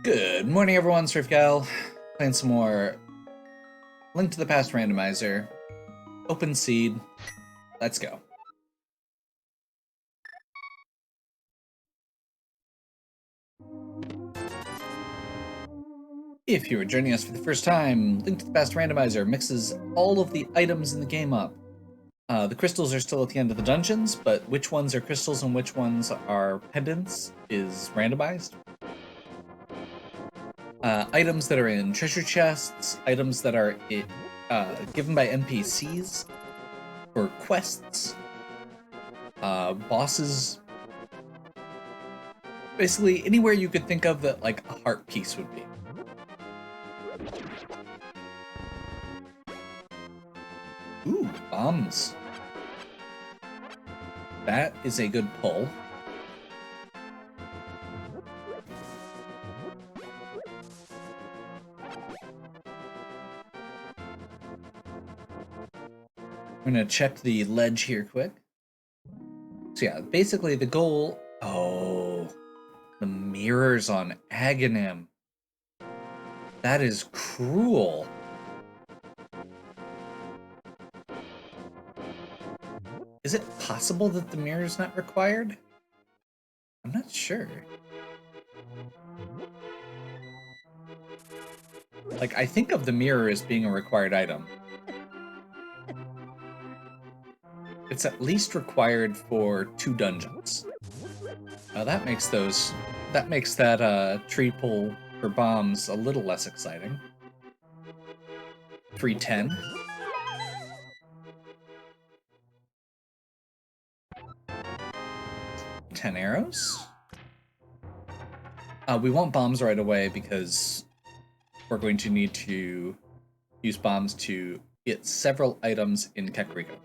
Good morning, everyone. Surf Gal playing some more Link to the Past Randomizer. Open seed. Let's go. If you are joining us for the first time, Link to the Past Randomizer mixes all of the items in the game up. The crystals are still at the end of the dungeons, but which ones are crystals and which ones are pendants is randomized. Items that are in treasure chests, items that are given by NPCs, or quests, bosses, basically anywhere you could think of that like a heart piece would be. Ooh, bombs. That is a good pull. I'm gonna check the ledge here quick. So yeah, basically the goal... Oh, the mirrors on Aghanim. That is cruel. Is it possible that the mirror is not required? I'm not sure. Like, I think of the mirror as being a required item. It's at least required for 2 dungeons. Now that makes that tree pull for bombs a little less exciting. 310. Ten arrows. We want bombs right away because we're going to need to use bombs to get several items in Kakariko.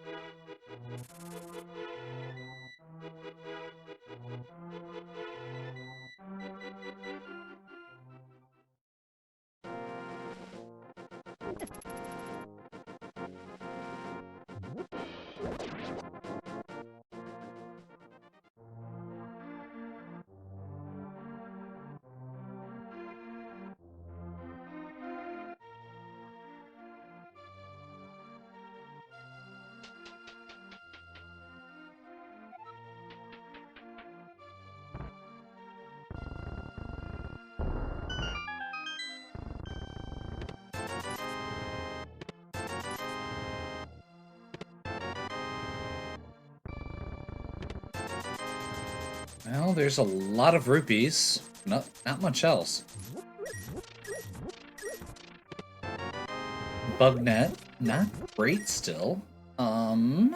Well, there's a lot of rupees. Not much else. Bug net, not great still. Huh.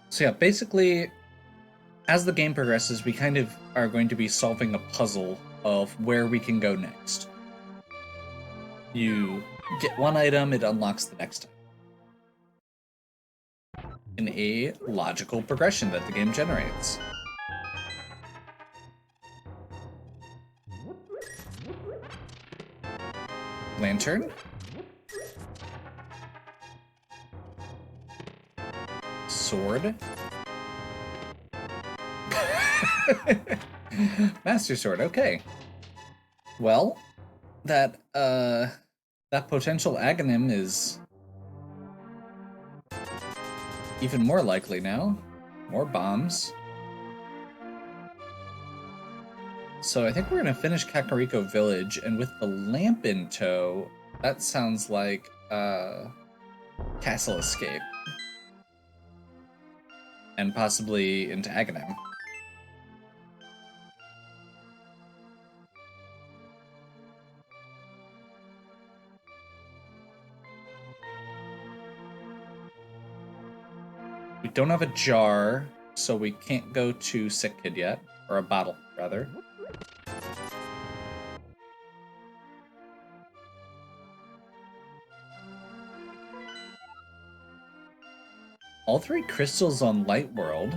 So yeah, basically, as the game progresses, we kind of are going to be solving a puzzle of where we can go next. You get one item, it unlocks the next item. In a logical progression that the game generates. Lantern. Sword. Master Sword, okay. Well, that potential Aghanim is even more likely now. More bombs. So I think we're gonna finish Kakariko Village, and with the lamp in tow, that sounds like Castle Escape. And possibly into Aghanim. We don't have a jar, so we can't go to Sick Kid yet. Or a bottle, rather. All 3 crystals on Light World.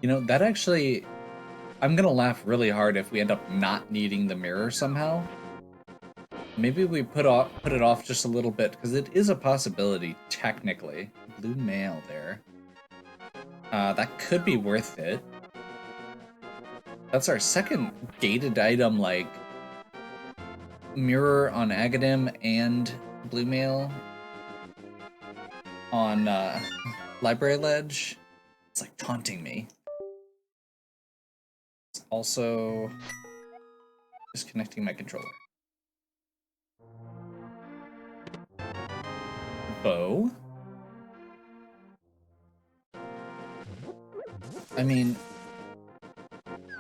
You know, that actually... I'm gonna laugh really hard if we end up not needing the mirror somehow. Maybe we put it off just a little bit, because it is a possibility, technically. Blue mail there. That could be worth it. That's our second gated item, like, mirror on Agadim and blue mail on Library Ledge. It's like taunting me. It's also disconnecting my controller. Bow. I mean,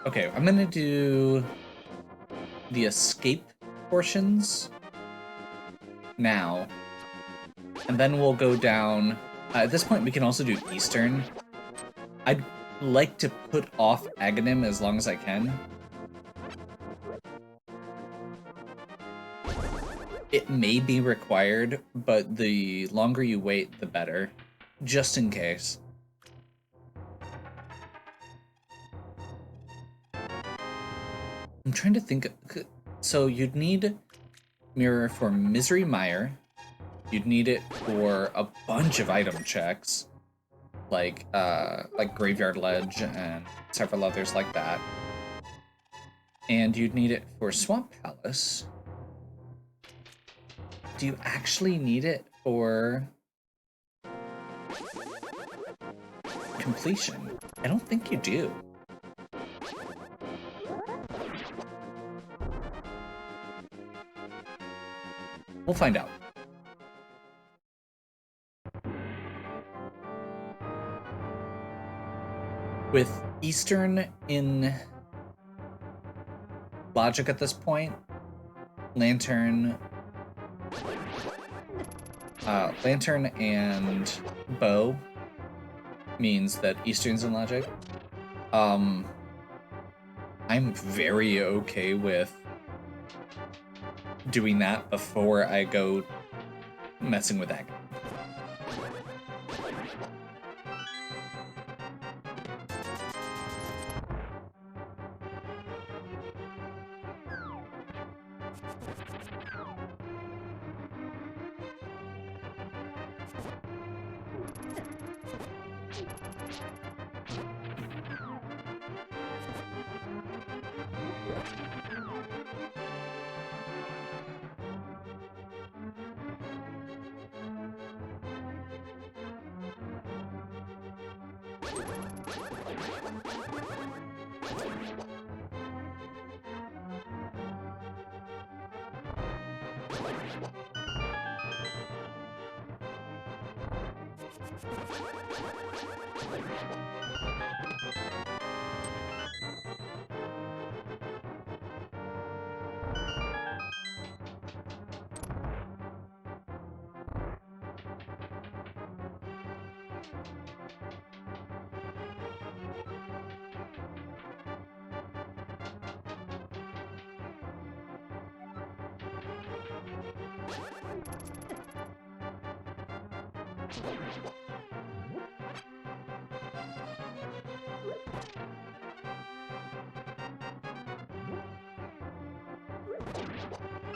okay, I'm gonna do the escape portions now, and then we'll go down. At this point, we can also do Eastern. I'd like to put off Aghanim as long as I can. It may be required, but the longer you wait, the better, just in case. I'm trying to think. So you'd need mirror for Misery Mire. You'd need it for a bunch of item checks, like Graveyard Ledge and several others like that. And you'd need it for Swamp Palace. Do you actually need it for completion? I don't think you do. We'll find out. With Eastern in logic at this point, Lantern and Bow means that Eastern's in logic. I'm very okay with doing that before I go messing with that.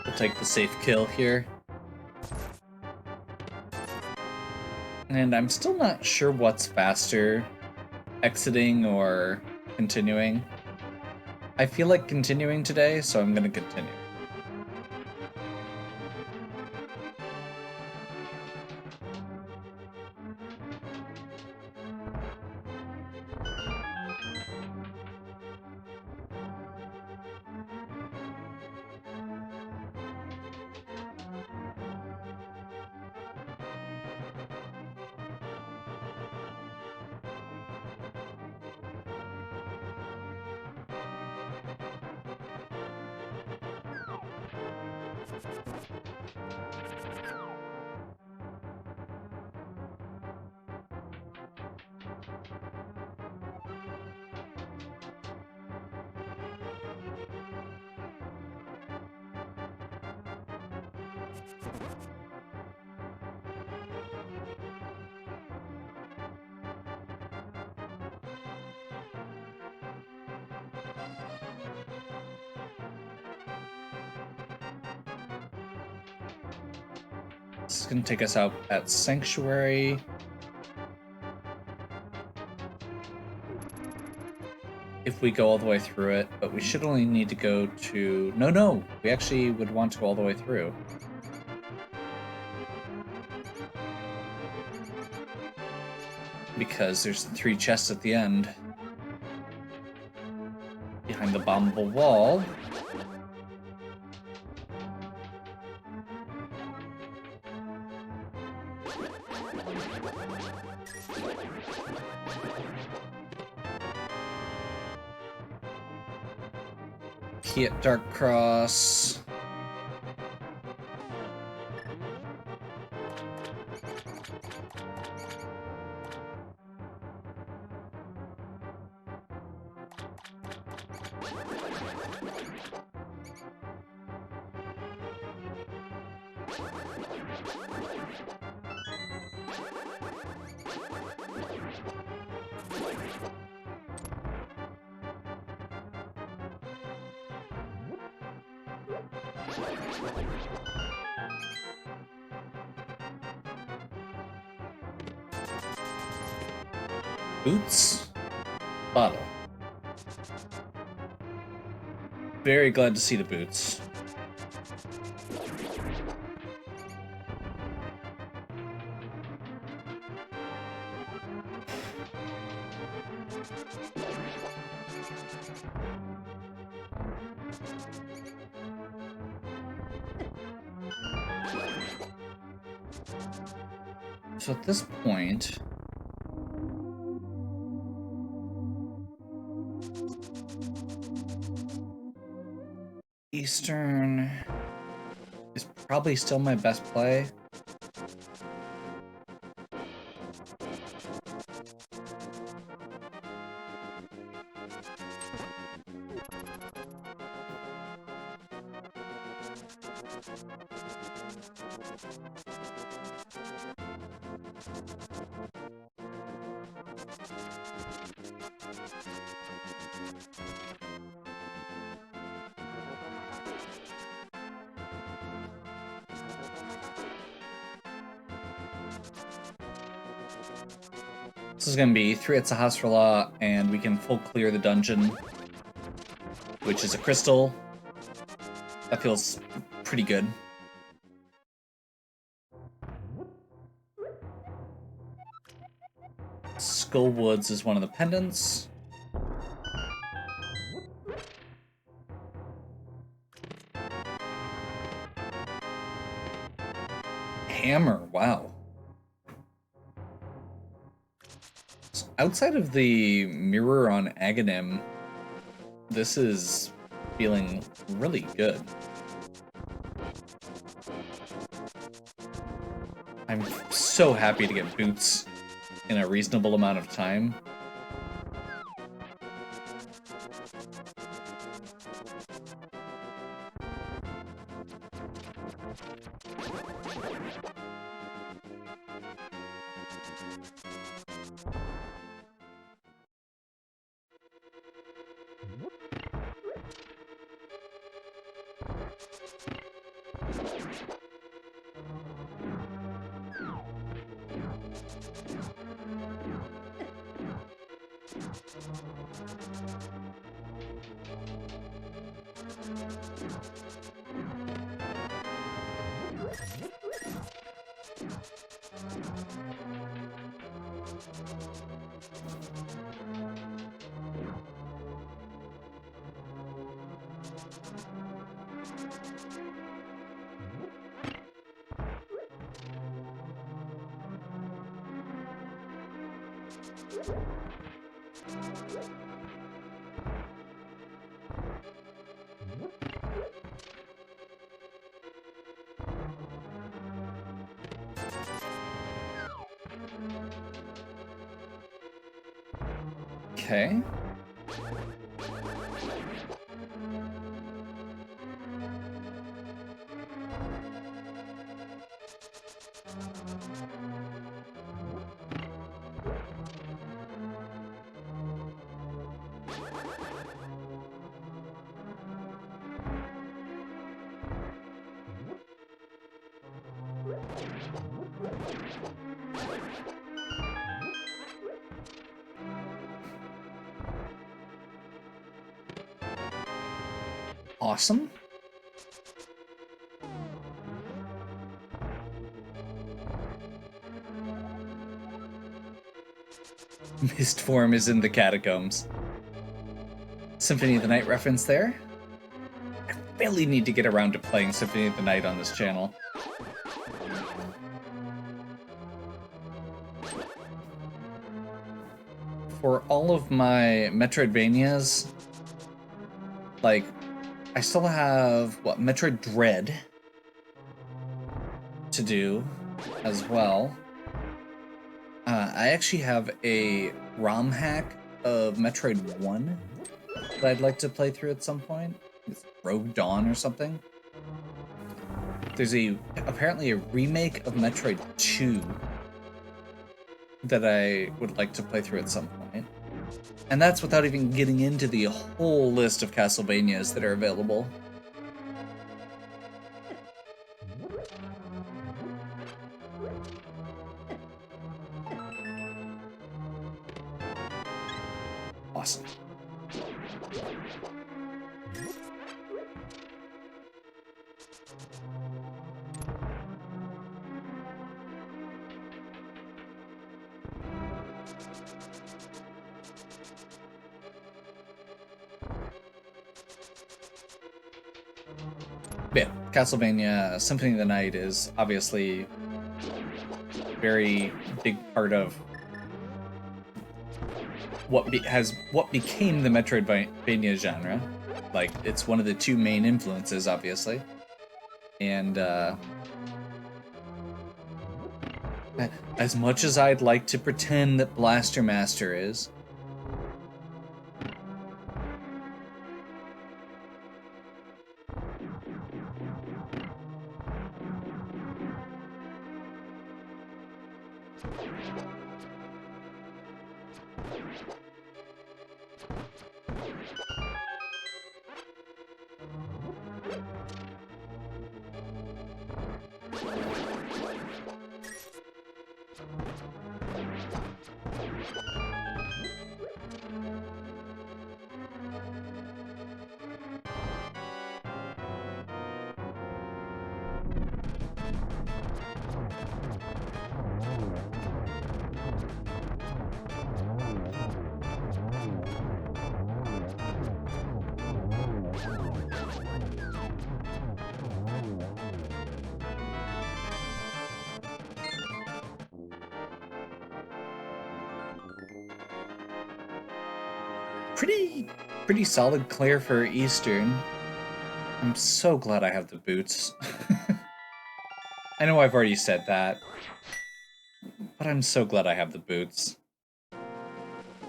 We'll take the safe kill here. And I'm still not sure what's faster, exiting or continuing. I feel like continuing today, so I'm gonna continue. This is going to take us out at Sanctuary. If we go all the way through it, but we should only need to go to... No, we actually would want to go all the way through. Because there's 3 chests at the end. Behind the bombable wall. Key at Dark Cross. Boots. Bottle. Very glad to see the boots. So at this point, Eastern is probably still my best play. This is going to be 3 hits of Hasrala, and we can full clear the dungeon, which is a crystal. That feels pretty good. Skull Woods is one of the pendants. Hammer, wow. Outside of the mirror on Aghanim, this is feeling really good. I'm so happy to get boots in a reasonable amount of time. Okay. Awesome. Mist form is in the catacombs. Symphony of the Night reference there. I really need to get around to playing Symphony of the Night on this channel. For all of my Metroidvanias, like, I still have, what, Metroid Dread to do as well. I actually have a ROM hack of Metroid 1 that I'd like to play through at some point. It's Rogue Dawn or something. There's apparently a remake of Metroid 2 that I would like to play through at some point. And that's without even getting into the whole list of Castlevanias that are available. Awesome. Yeah, Castlevania Symphony of the Night is obviously a very big part of what became the Metroidvania genre. Like, it's one of the two main influences, obviously. And as much as I'd like to pretend that Blaster Master is, pretty solid clear for Eastern. I'm so glad I have the boots. I know I've already said that, but I'm so glad I have the boots.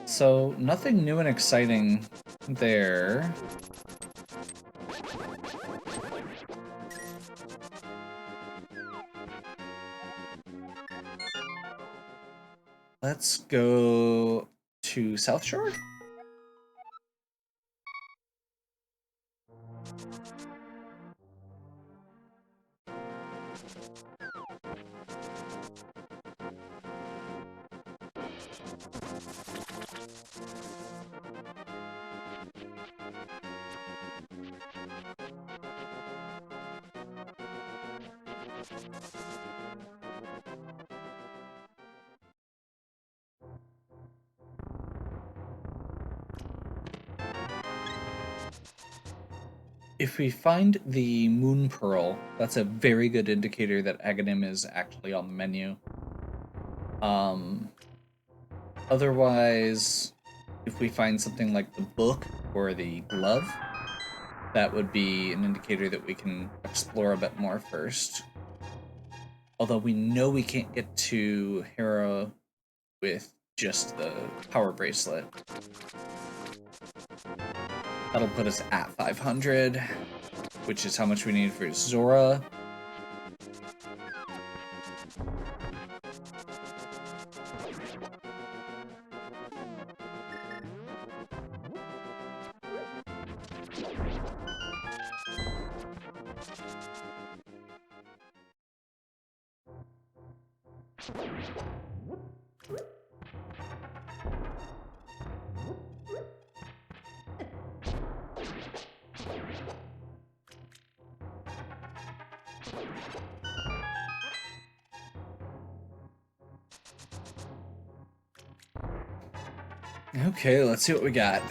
So, nothing new and exciting there. Let's go to South Shore? If we find the Moon Pearl, that's a very good indicator that Aghanim is actually on the menu. Otherwise, if we find something like the book or the glove, that would be an indicator that we can explore a bit more first. Although we know we can't get to Hera with just the power bracelet. That'll put us at 500, which is how much we need for Zora. Okay, let's see what we got.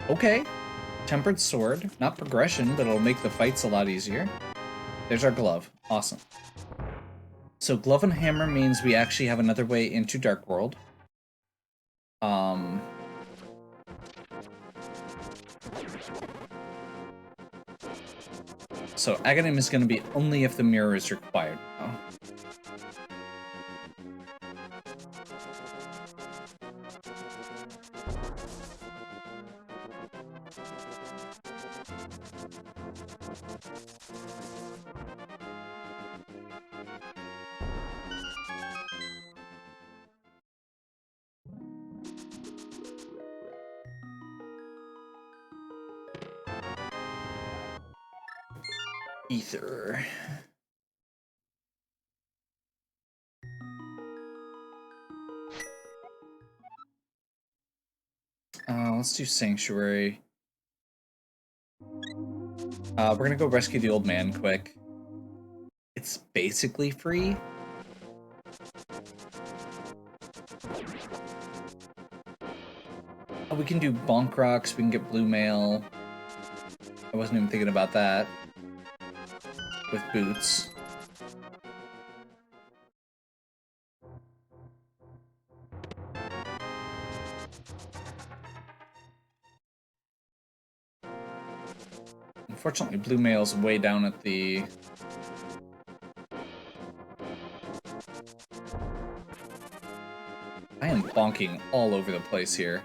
Okay. Tempered sword. Not progression, but it'll make the fights a lot easier. There's our glove. Awesome. So glove and hammer means we actually have another way into Dark World. So Aghanim is going to be only if the mirror is required. Oh. Ether. Let's do Sanctuary. We're gonna go rescue the old man quick. It's basically free. Oh, we can do Bonk Rocks, we can get Blue Mail. I wasn't even thinking about that. With boots. Unfortunately, Blue Mail's way down at the... I am bonking all over the place here.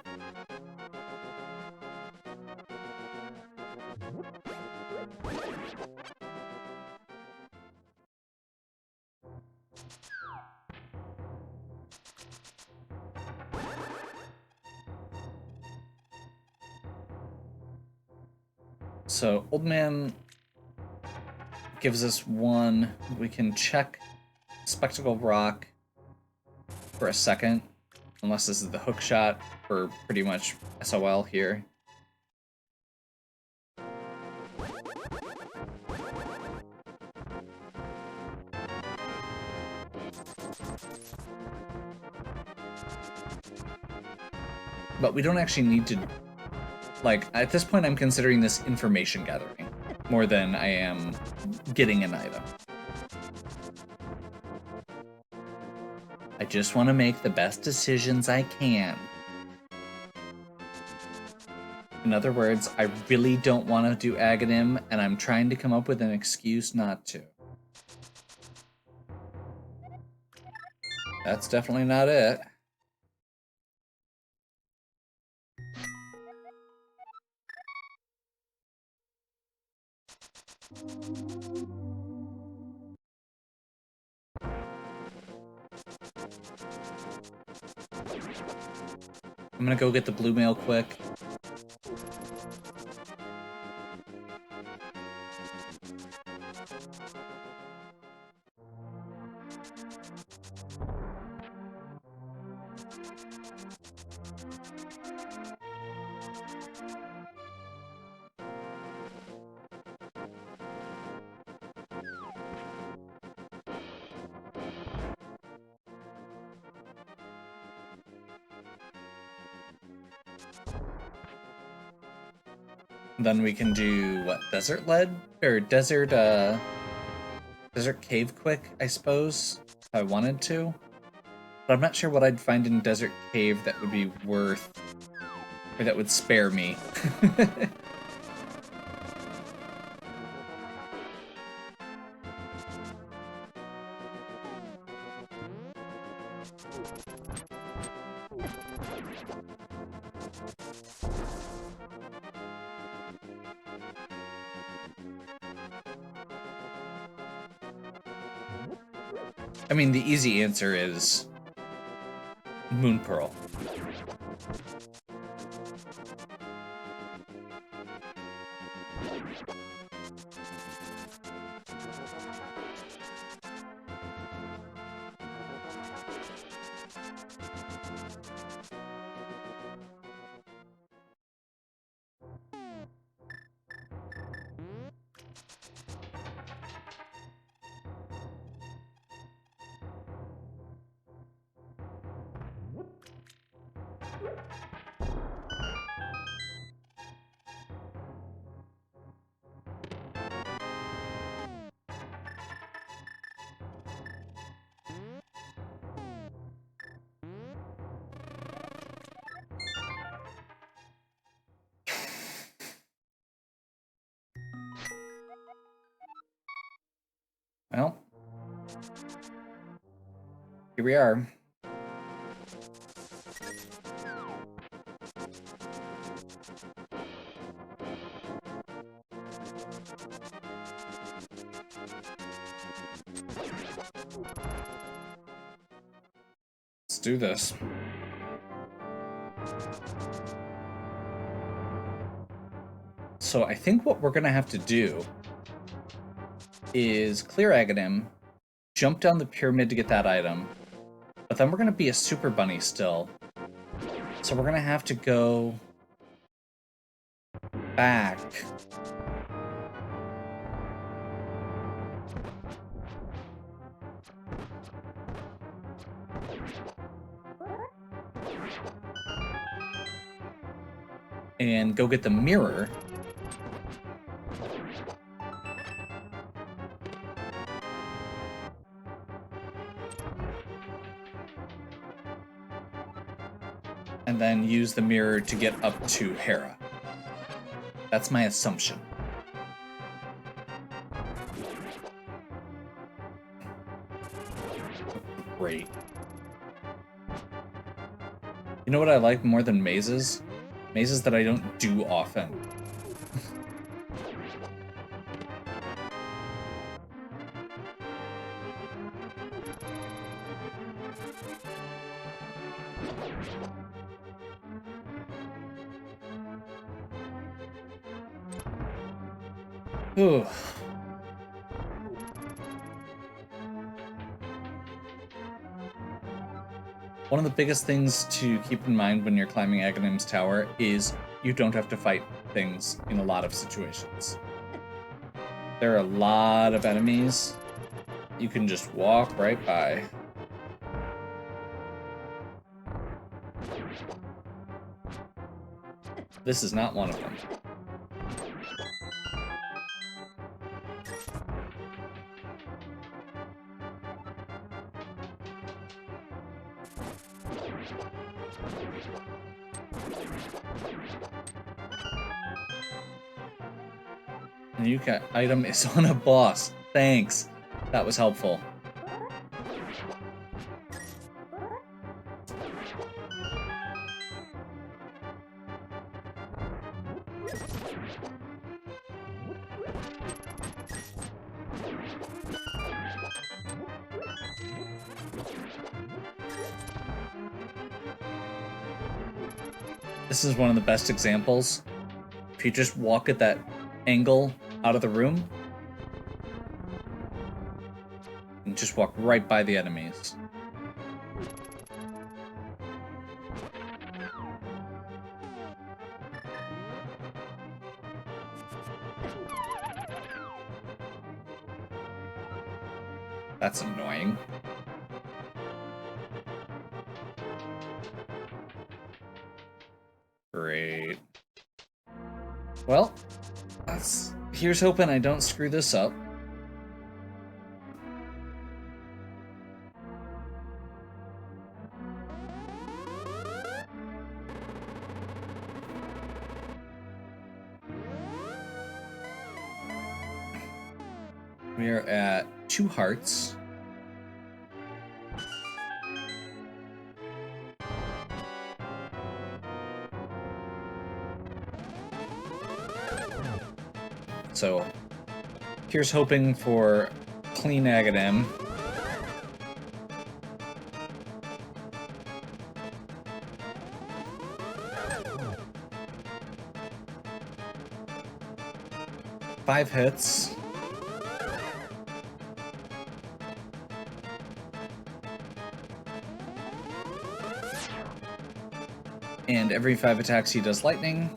So, Old Man gives us one. We can check Spectacle Rock for a second, unless this is the hook shot for pretty much SOL here. But we don't actually need to... Like, at this point I'm considering this information gathering more than I am getting an item. I just want to make the best decisions I can. In other words, I really don't want to do Aghanim, and I'm trying to come up with an excuse not to. That's definitely not it. I'm gonna go get the Blue Mail quick. Then we can do, what, Desert Lead? Or Desert Cave quick, I suppose, if I wanted to. But I'm not sure what I'd find in Desert Cave that would be worth, or that would spare me. I mean, the easy answer is Moon Pearl. Well, here we are. Let's do this. So I think what we're gonna have to do is clear Aghanim, jump down the pyramid to get that item, but then we're gonna be a super bunny still. So we're gonna have to go back. And go get the mirror. And then use the mirror to get up to Hera. That's my assumption. Great. You know what I like more than mazes? Mazes that I don't do often. Ooh. One of the biggest things to keep in mind when you're climbing Aghanim's tower is you don't have to fight things in a lot of situations. There are a lot of enemies you can just walk right by. This is not one of them. The new item is on a boss. Thanks. That was helpful. This is one of the best examples. If you just walk at that angle out of the room, and just walk right by the enemies. That's annoying. Great. Well, here's hoping I don't screw this up. We are at 2 hearts. So here's hoping for clean Aghanim. Five hits. And every 5 attacks he does lightning.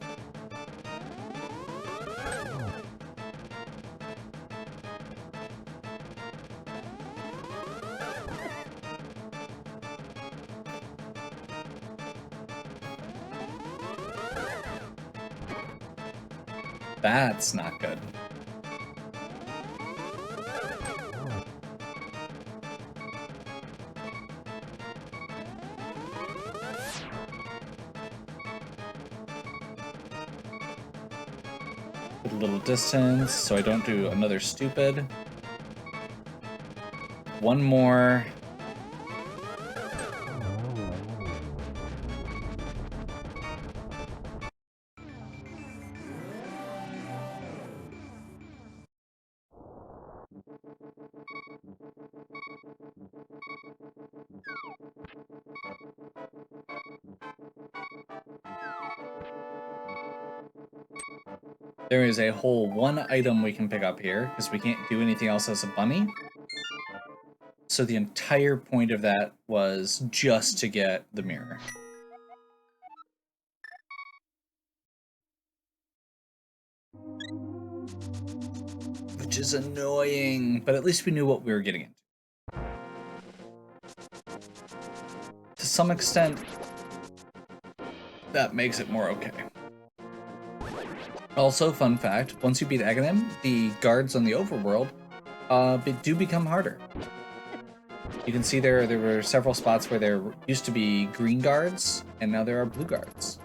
That's not good. Put a little distance so I don't do another stupid. one more. There is a whole one item we can pick up here, because we can't do anything else as a bunny. So the entire point of that was just to get the mirror. Which is annoying, but at least we knew what we were getting into. To some extent, that makes it more okay. Also, fun fact, once you beat Aghanim, the guards on the overworld do become harder. You can see there were several spots where there used to be green guards, and now there are blue guards.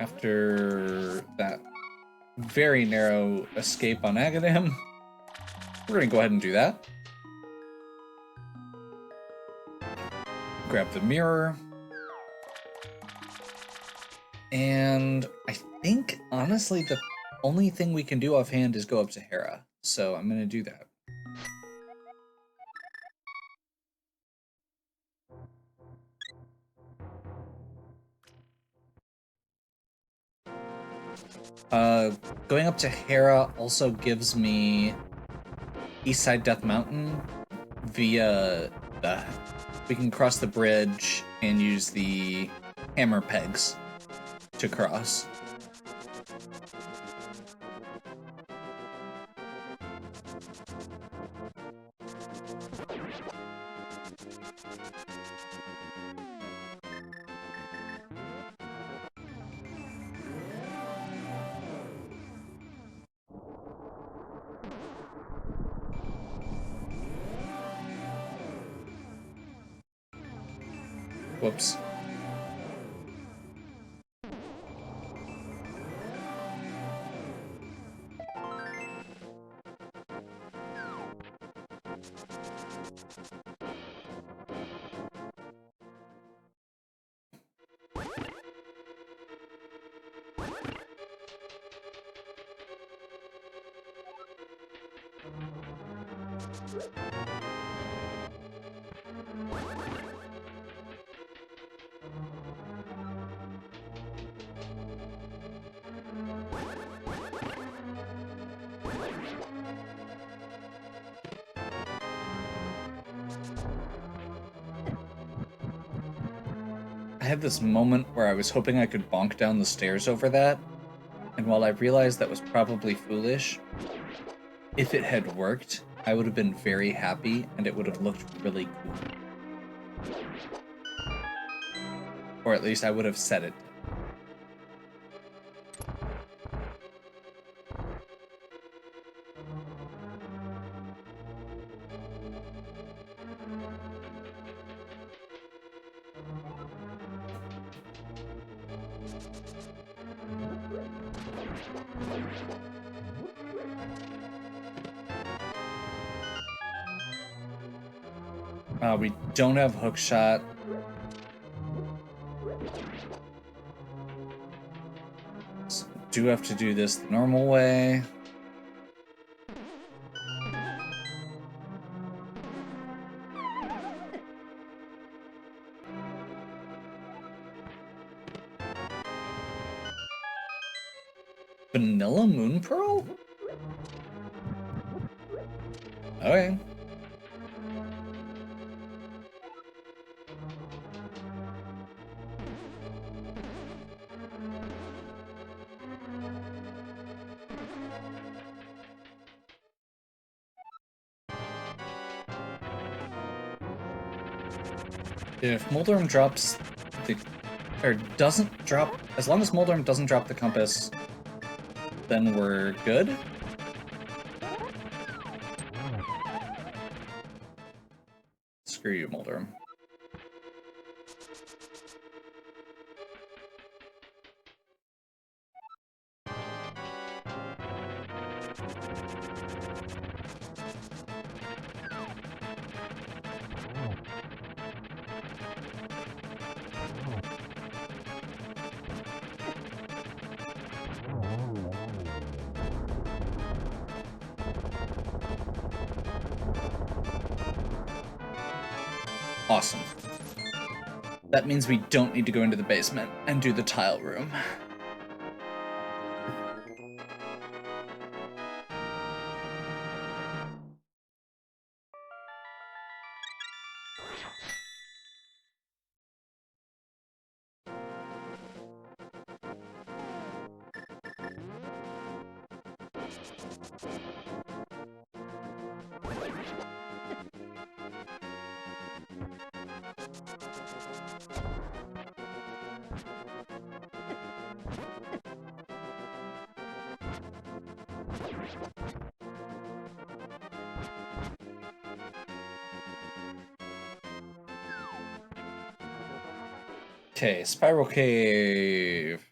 After that very narrow escape on Aghanim, we're gonna go ahead and do that. Grab the mirror. And I think, honestly, the only thing we can do offhand is go up to Hera. So I'm gonna do that. Going up to Hera also gives me Eastside Death Mountain via the... We can cross the bridge and use the hammer pegs to cross. Whoops. I had this moment where I was hoping I could bonk down the stairs over that, and while I realized that was probably foolish, if it had worked, I would have been very happy and it would have looked really cool. Or at least I would have said it. We don't have hookshot. So do have to do this the normal way. Vanilla Moon Pearl? Okay. If Moldorm drops the... or doesn't drop... As long as Moldorm doesn't drop the compass, then we're good. Screw you, Mulder. Awesome. That means we don't need to go into the basement and do the tile room. Okay, Spiral Cave.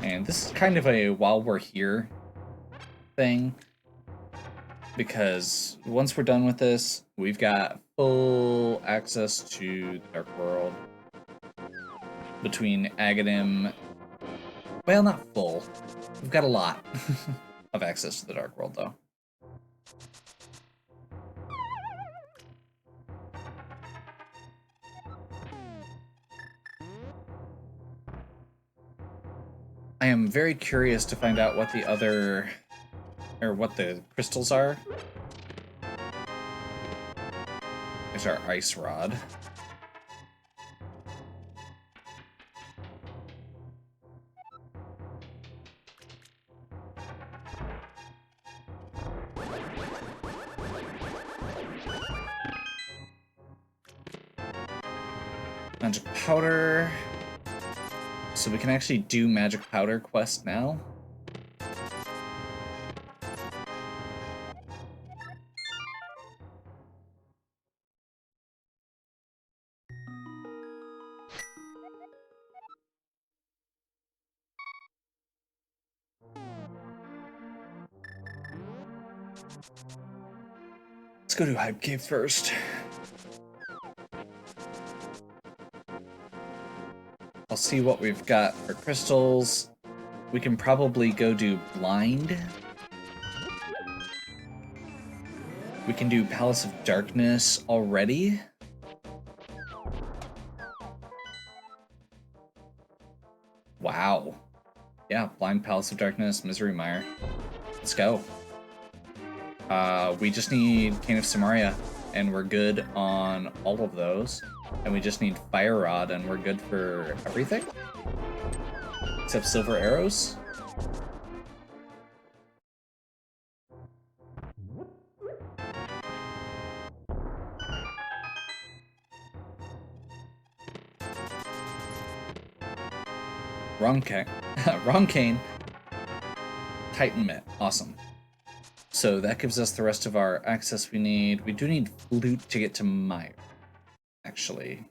And this is kind of a while we're here thing, because once we're done with this, we've got full access to the Dark World. Between Agadim, well, not full. We've got a lot of access to the Dark World, though. I am very curious to find out what the other, or what the crystals are. There's our ice rod. Magic powder. So we can actually do magic powder quest now. Let's go to Hype Cave first. I'll see what we've got for crystals. We can probably go do Blind. We can do Palace of Darkness already. Wow. Yeah, Blind, Palace of Darkness, Misery Mire. Let's go. We just need Cane of Samaria, and we're good on all of those. And we just need Fire Rod, and we're good for everything? Except Silver Arrows? Wrong cane. Wrong cane. Titan Mitt. Awesome. So that gives us the rest of our access we need. We do need Flute to get to Mire. Actually.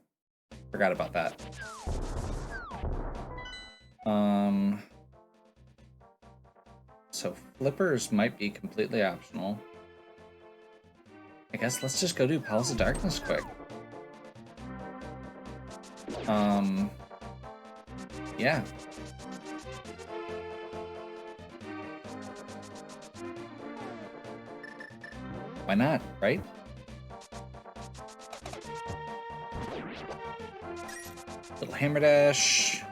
Forgot about that. So Flippers might be completely optional. I guess let's just go do Palace of Darkness quick. Yeah. Why not, right? Little Hammer Dash.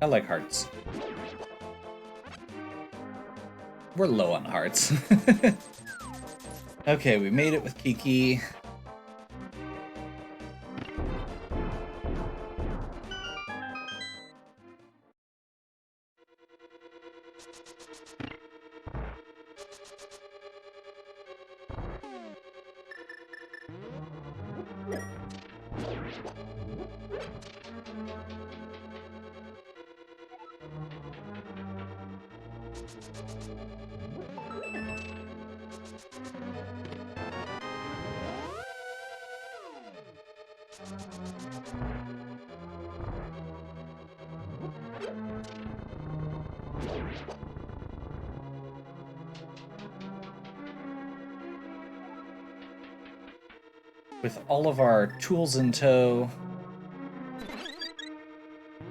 I like hearts. We're low on hearts. Okay, we made it with Kiki. With all of our tools in tow,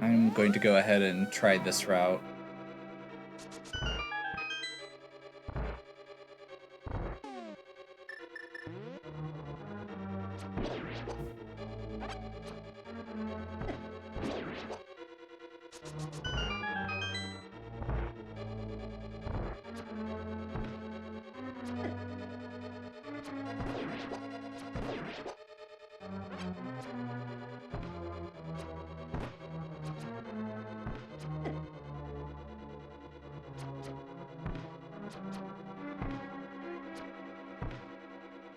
I'm going to go ahead and try this route.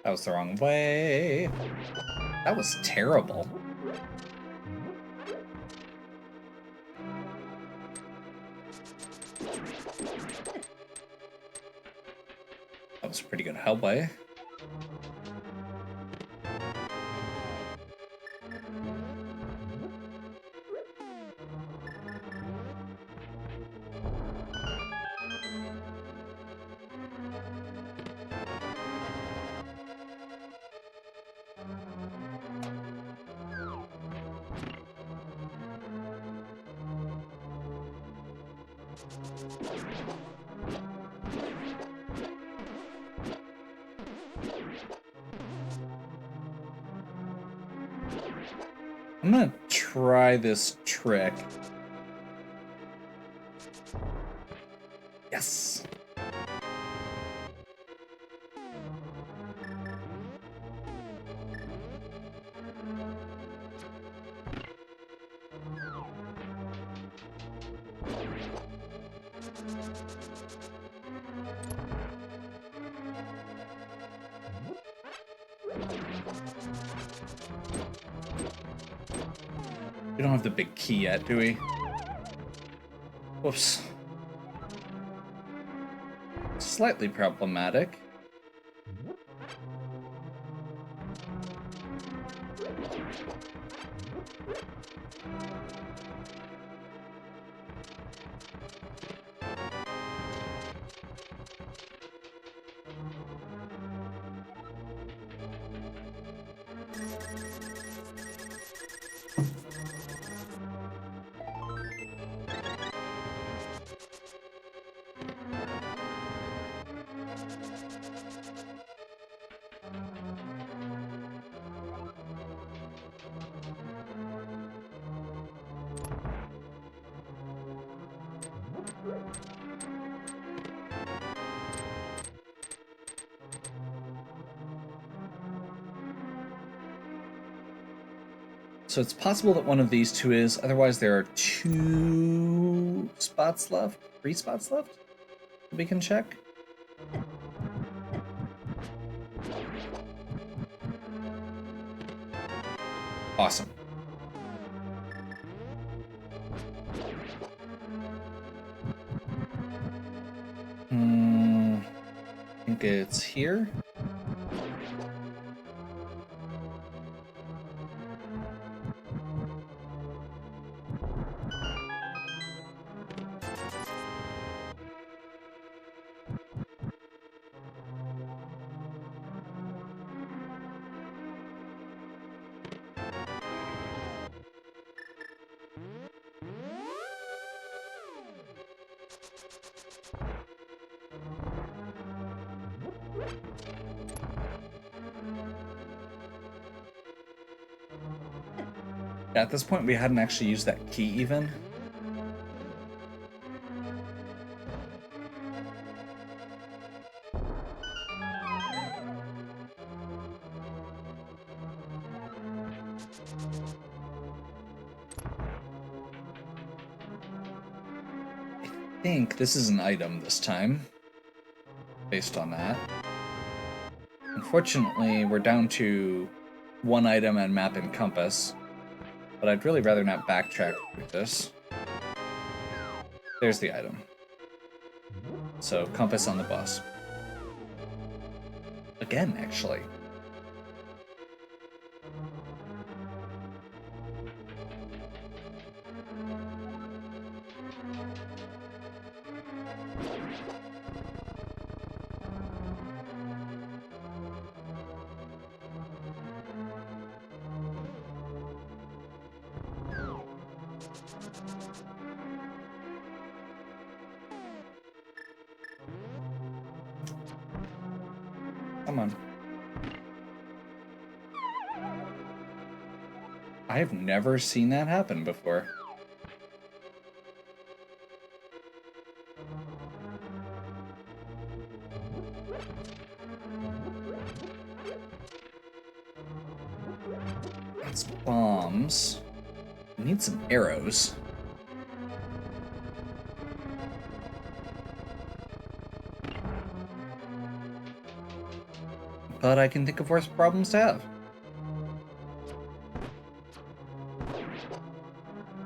That was the wrong way. That was terrible. That was a pretty good hellway. I'm gonna try this trick. Yes. We don't have the big key yet, do we? Whoops. Slightly problematic. So it's possible that one of these two is, otherwise there are 2 spots left, 3 spots left that we can check. Awesome. I think it's here. At this point, we hadn't actually used that key even. I think this is an item this time, based on that. Unfortunately, we're down to one item and map and compass, but I'd really rather not backtrack through this. There's the item. So, compass on the bus. Again, actually. Come on. I've never seen that happen before. That's bombs. We need some arrows. But I can think of worse problems to have.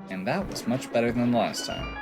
And that was much better than the last time.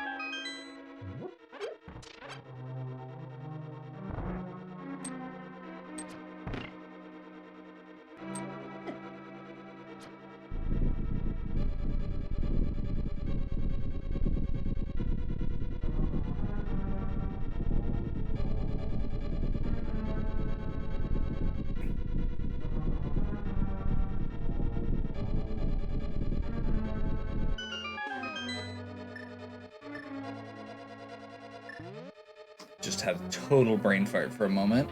Just had a total brain fart for a moment.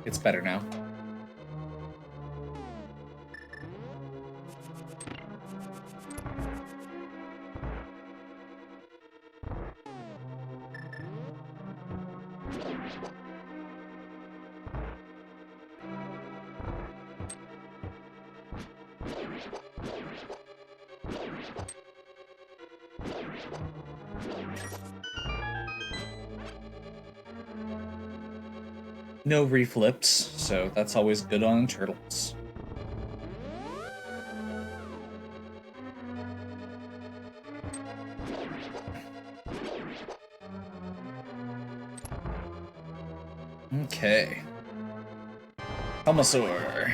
It's better now. No reflips, so that's always good on turtles. Okay. Helmosaur.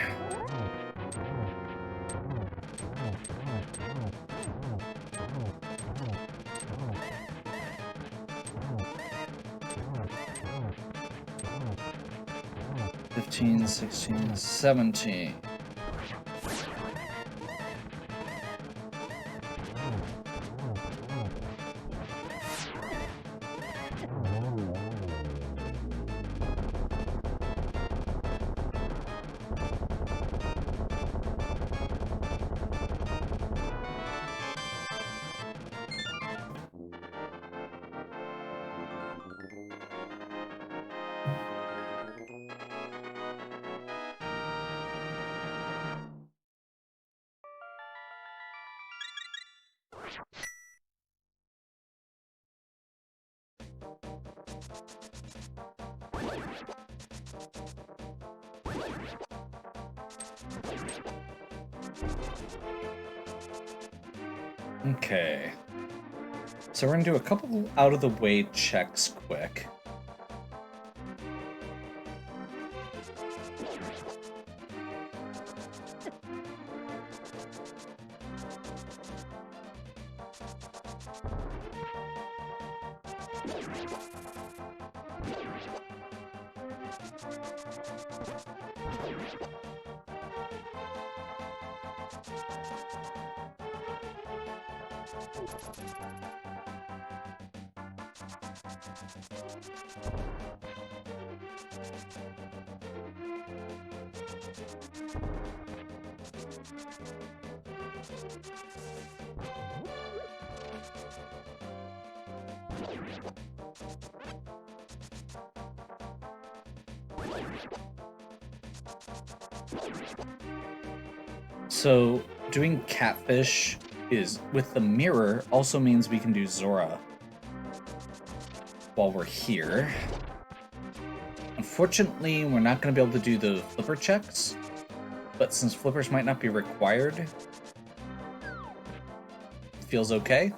$15, $16, $17. Okay. So we're gonna do a couple out-of-the-way checks quick. So doing catfish is with the mirror also means we can do Zora while we're here. Unfortunately, we're not going to be able to do the flipper checks, but since flippers might not be required, it feels okay.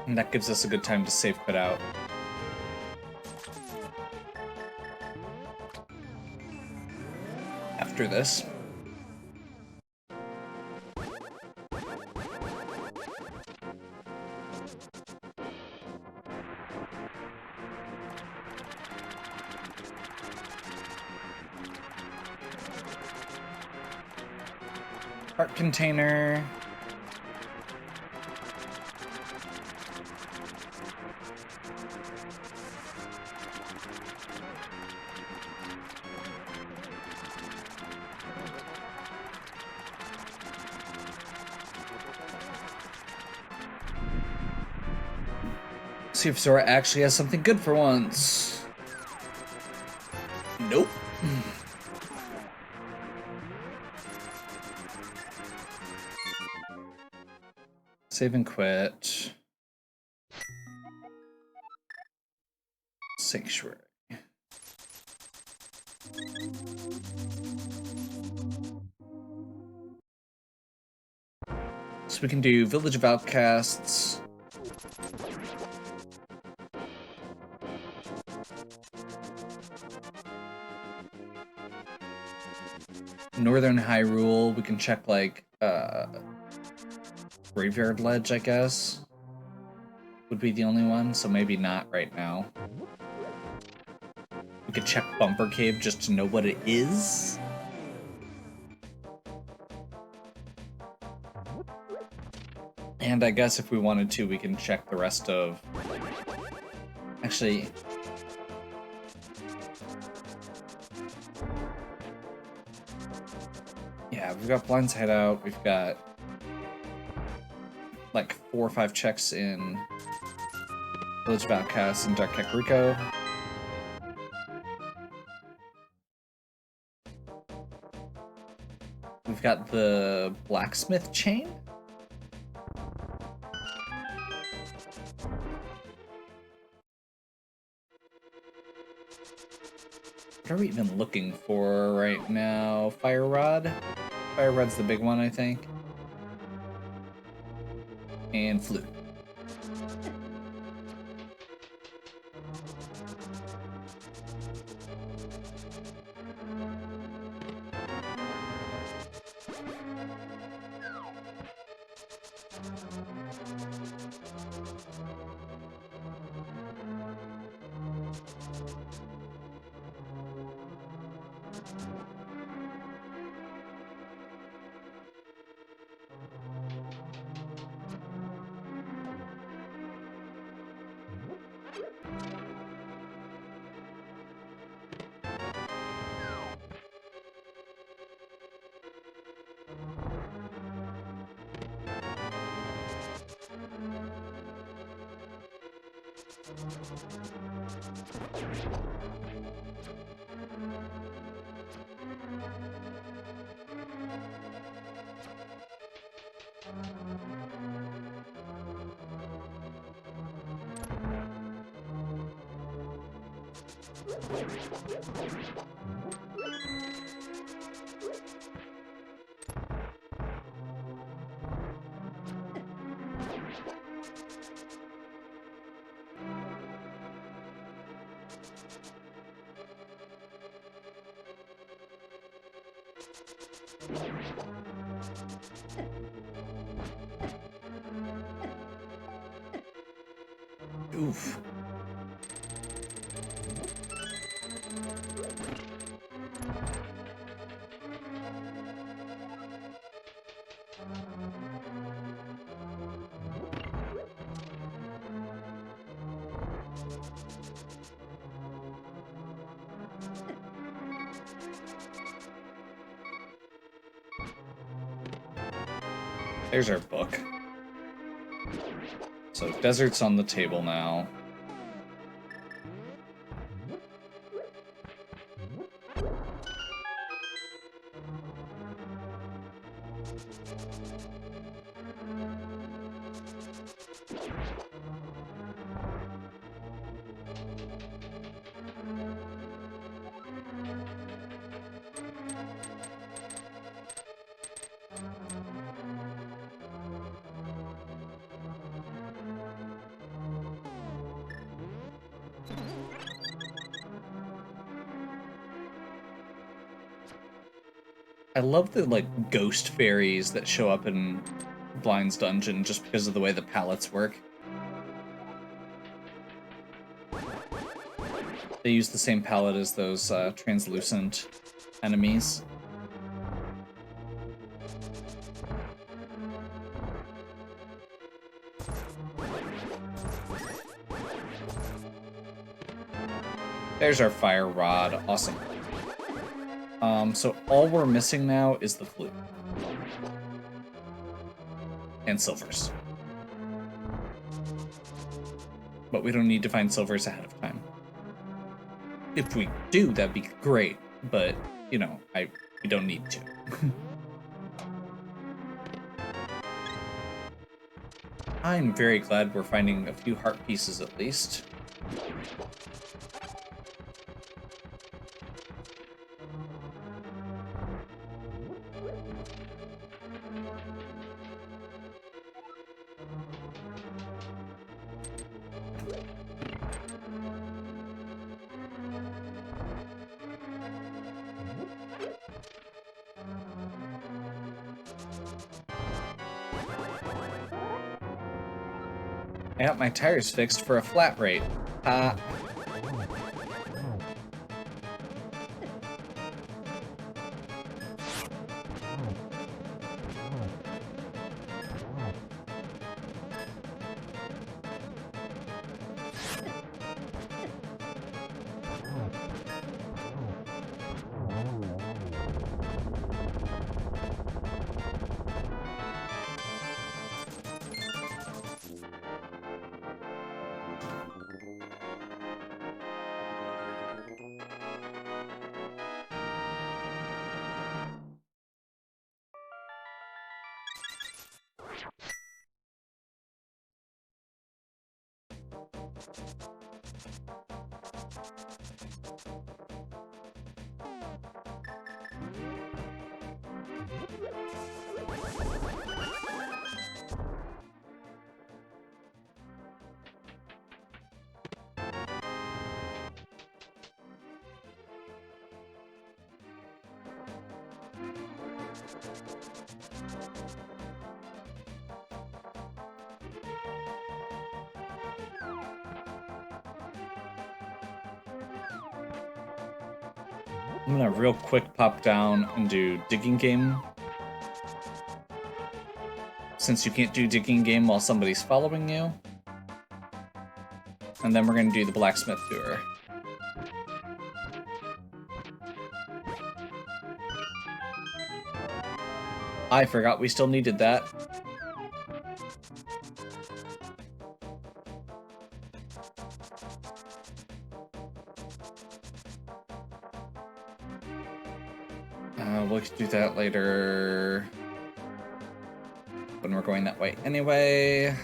And that gives us a good time to save quit out. After this. Cart container. See if Zora actually has something good for once. Nope. Save and quit. Sanctuary. So we can do Village of Outcasts. Northern Hyrule, we can check like Graveyard Ledge, I guess. Would be the only one, so maybe not right now. We could check Bumper Cave just to know what it is. And I guess if we wanted to, we can check the rest of... Actually... Yeah, we've got Blind's Hideout, we've got like 4 or 5 checks in Village of Outcasts and Dark Kakariko. We've got the Blacksmith Chain. What are we even looking for right now? Fire Rod? Fire Rod's the big one, I think. And Flute. Oof. There's our book. So desert's on the table now. I love the, like, ghost fairies that show up in Blind's dungeon just because of the way the palettes work. They use the same palette as those translucent enemies. There's our fire rod. Awesome. So all we're missing now is the flute. And silvers. But we don't need to find silvers ahead of time. If we do, that'd be great, but, you know, we don't need to. I'm very glad we're finding a few heart pieces at least. I got my tires fixed for a flat rate. I'm gonna real quick pop down and do digging game. Since you can't do digging game while somebody's following you. And then we're gonna do the blacksmith tour. I forgot we still needed that. We'll do that later when we're going that way anyway.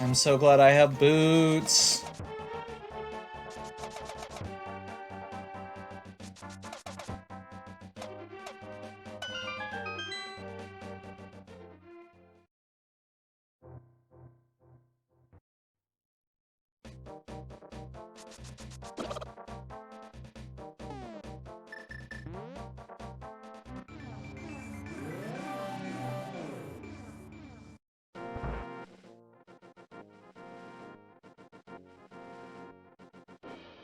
I'm so glad I have boots.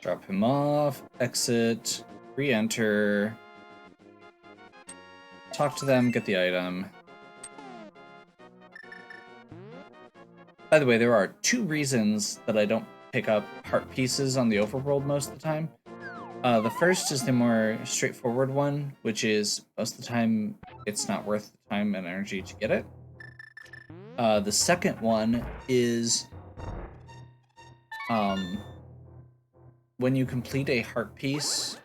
Drop him off, exit, re-enter, talk to them, get the item. By the way, there are 2 reasons that I don't pick up heart pieces on the overworld most of the time. The first is the more straightforward one, which is most of the time it's not worth the time and energy to get it. The second one is when you complete a heart piece,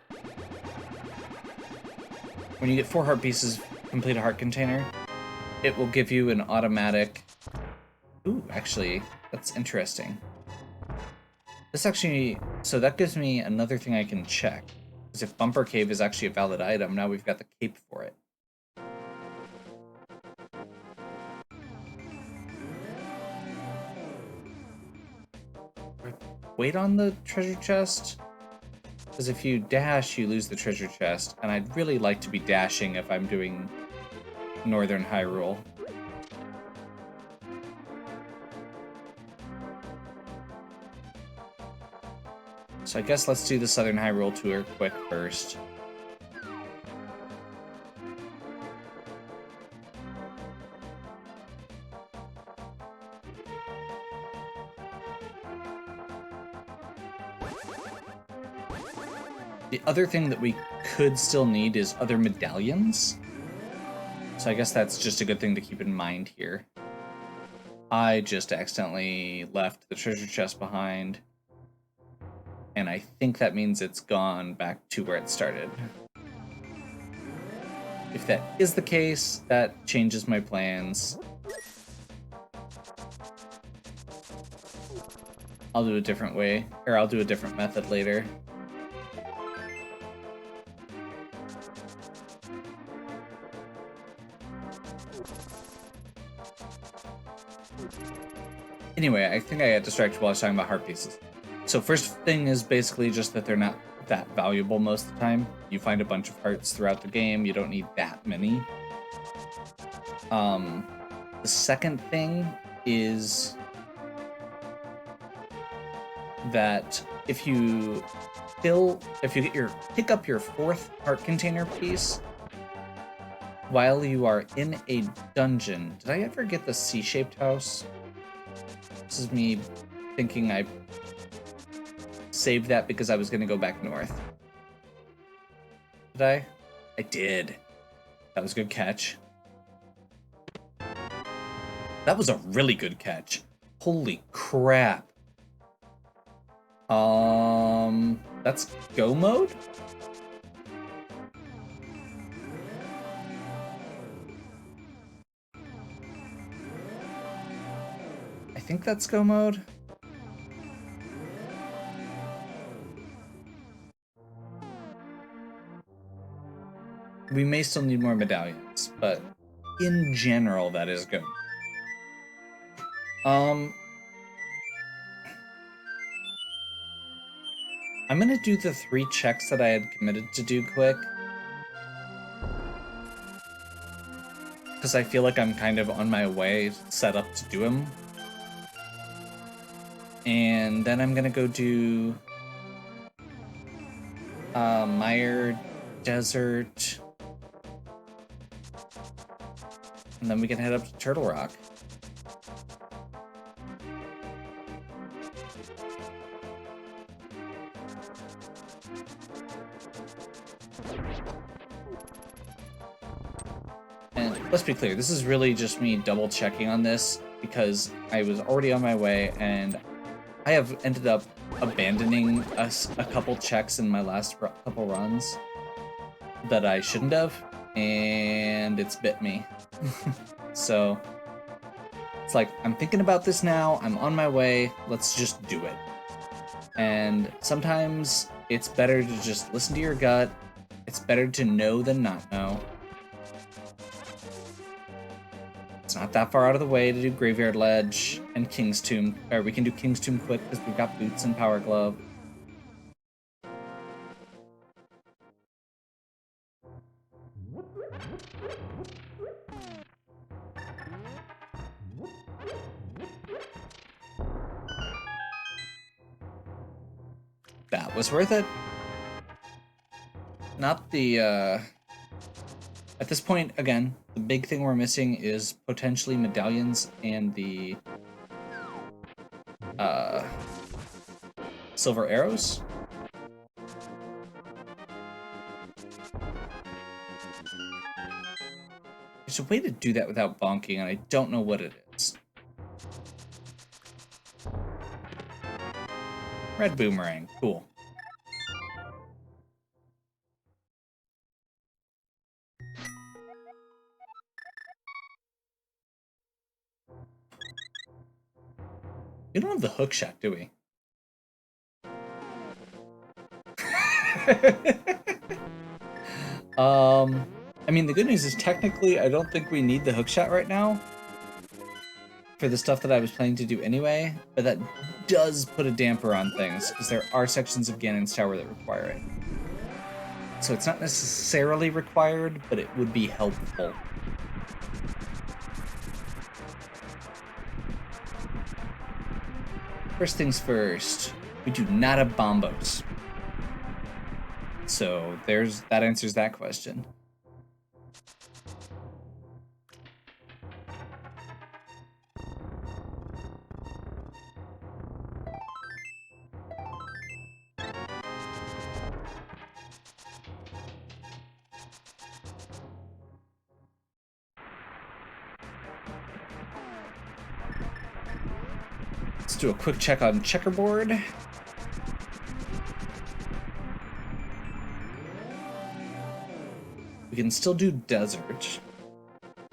when you get 4 heart pieces, complete a heart container, it will give you an automatic... Ooh, actually, that's interesting. This actually... So that gives me another thing I can check. Because if Bumper Cave is actually a valid item, now we've got the cape for it. Wait on the treasure chest? Because if you dash, you lose the treasure chest, and I'd really like to be dashing if I'm doing Northern Hyrule. So I guess let's do the Southern Hyrule tour quick first. The other thing that we could still need is other medallions. So I guess that's just a good thing to keep in mind here. I just accidentally left the treasure chest behind. And I think that means it's gone back to where it started. If that is the case, that changes my plans. I'll do a different way, or I'll do a different method later. Anyway, I think I got distracted while I was talking about heart pieces. So first thing is basically just that they're not that valuable most of the time. You find a bunch of hearts throughout the game, you don't need that many. The second thing is that if you pick up your 4th heart container piece while you are in a dungeon. Did I ever get the C-shaped house? This is me thinking I saved that because I was going to go back north. Did I? I did. That was a good catch. That was a really good catch. Holy crap. That's go mode? I think that's go mode. We may still need more medallions, but in general, that is good. I'm gonna do the 3 checks that I had committed to do quick. Because I feel like I'm kind of on my way set up to do them. And then I'm gonna go do Mire Desert. And then we can head up to Turtle Rock. And let's be clear, this is really just me double checking on this because I was already on my way and I have ended up abandoning a couple checks in my last couple runs that I shouldn't have, and it's bit me. So it's like, I'm thinking about this now, I'm on my way, let's just do it. And sometimes it's better to just listen to your gut. It's better to know than not know. It's not that far out of the way to do Graveyard Ledge and King's Tomb. Or we can do King's Tomb quick because we've got Boots and Power Glove. That was worth it. Not the, at this point, again, the big thing we're missing is potentially medallions and the, silver arrows. There's a way to do that without bonking, and I don't know what it is. Red boomerang, cool. We don't have the hook shot, do we? I mean, the good news is technically I don't think we need the hook shot right now for the stuff that I was planning to do anyway, but that does put a damper on things because there are sections of Ganon's Tower that require it. So it's not necessarily required, but it would be helpful. First things first, we do not have bombos. So that answers that question. Let's do a quick check on checkerboard. We can still do desert,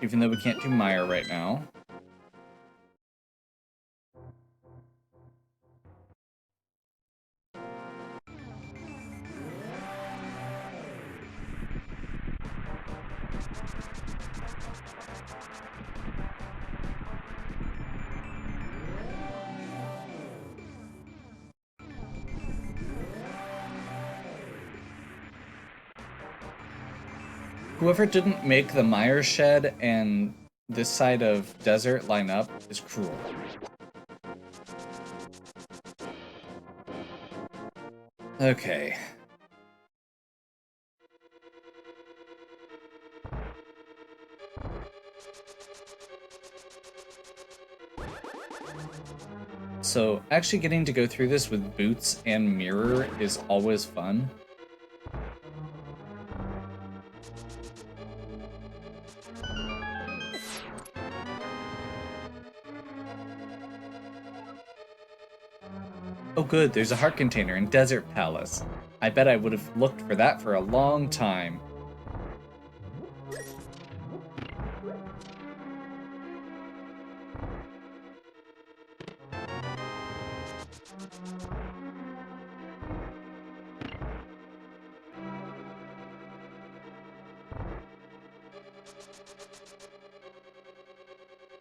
even though we can't do Mire right now. Whoever didn't make the Mire Shed and this side of desert line up is cruel. Okay. So actually getting to go through this with boots and mirror is always fun. Oh good, there's a heart container in Desert Palace. I bet I would have looked for that for a long time.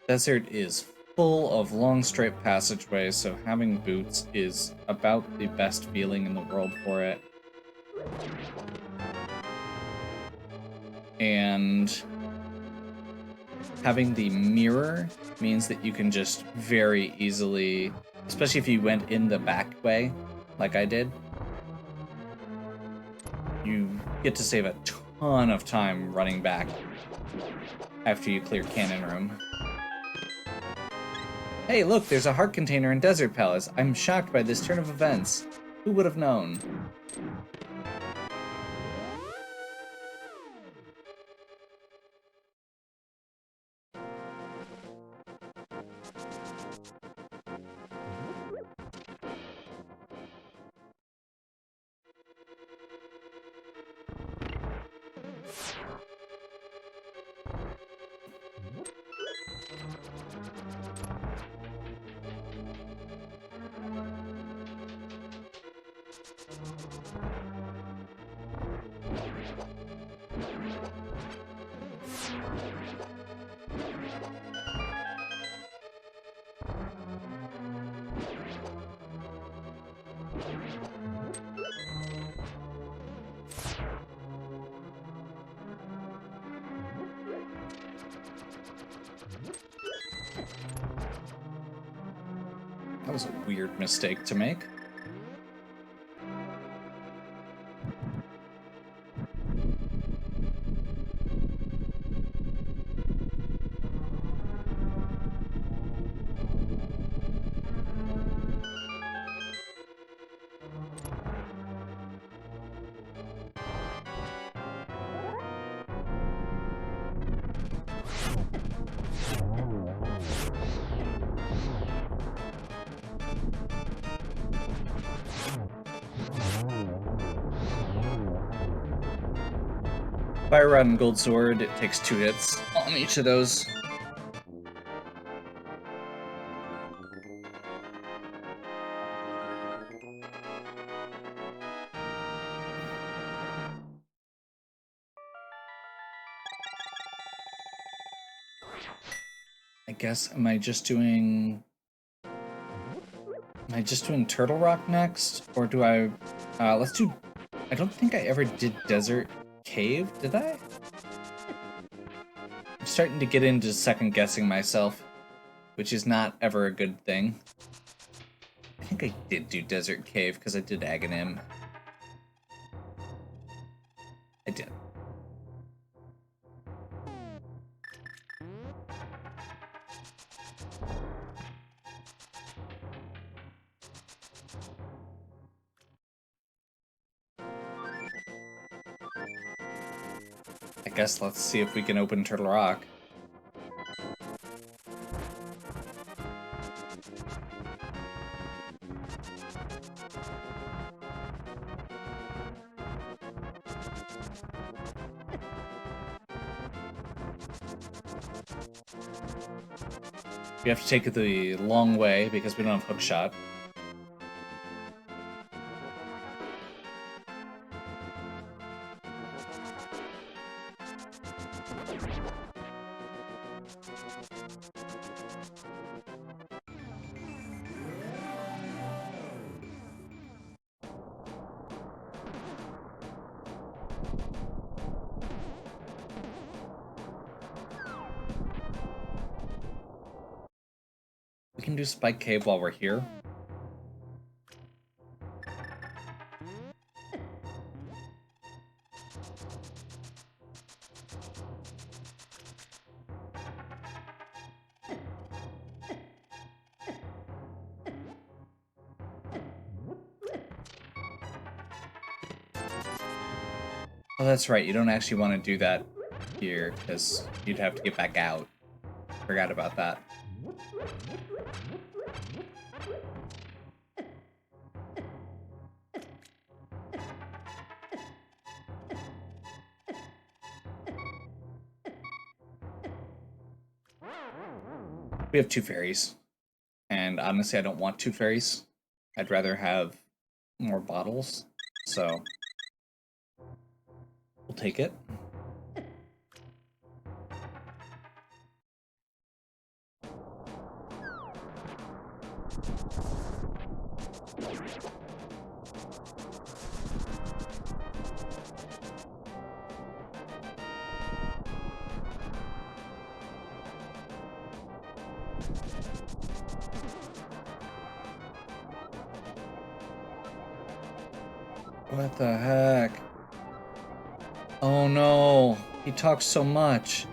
Desert is full of long straight passageways, so having boots is about the best feeling in the world for it. And having the mirror means that you can just very easily, especially if you went in the back way, like I did, you get to save a ton of time running back after you clear Cannon Room. Hey, look, there's a heart container in Desert Palace. I'm shocked by this turn of events. Who would have known? That was a weird mistake to make. Fire Rod and Gold Sword, it takes 2 hits on each of those. I guess, am I just doing Turtle Rock next? Or do I, let's do, I don't think I ever did Desert Cave, did I? I'm starting to get into second guessing myself, which is not ever a good thing. I think I did do Desert Cave because I did Aghanim. I did. I guess let's see if we can open Turtle Rock. We have to take it the long way because we don't have hook shot. We can do Spike Cave while we're here. Oh, that's right, you don't actually want to do that here, because you'd have to get back out. Forgot about that. We have 2 fairies. And honestly, I don't want 2 fairies. I'd rather have more bottles. So we'll take it. What the heck? Oh no, he talks so much.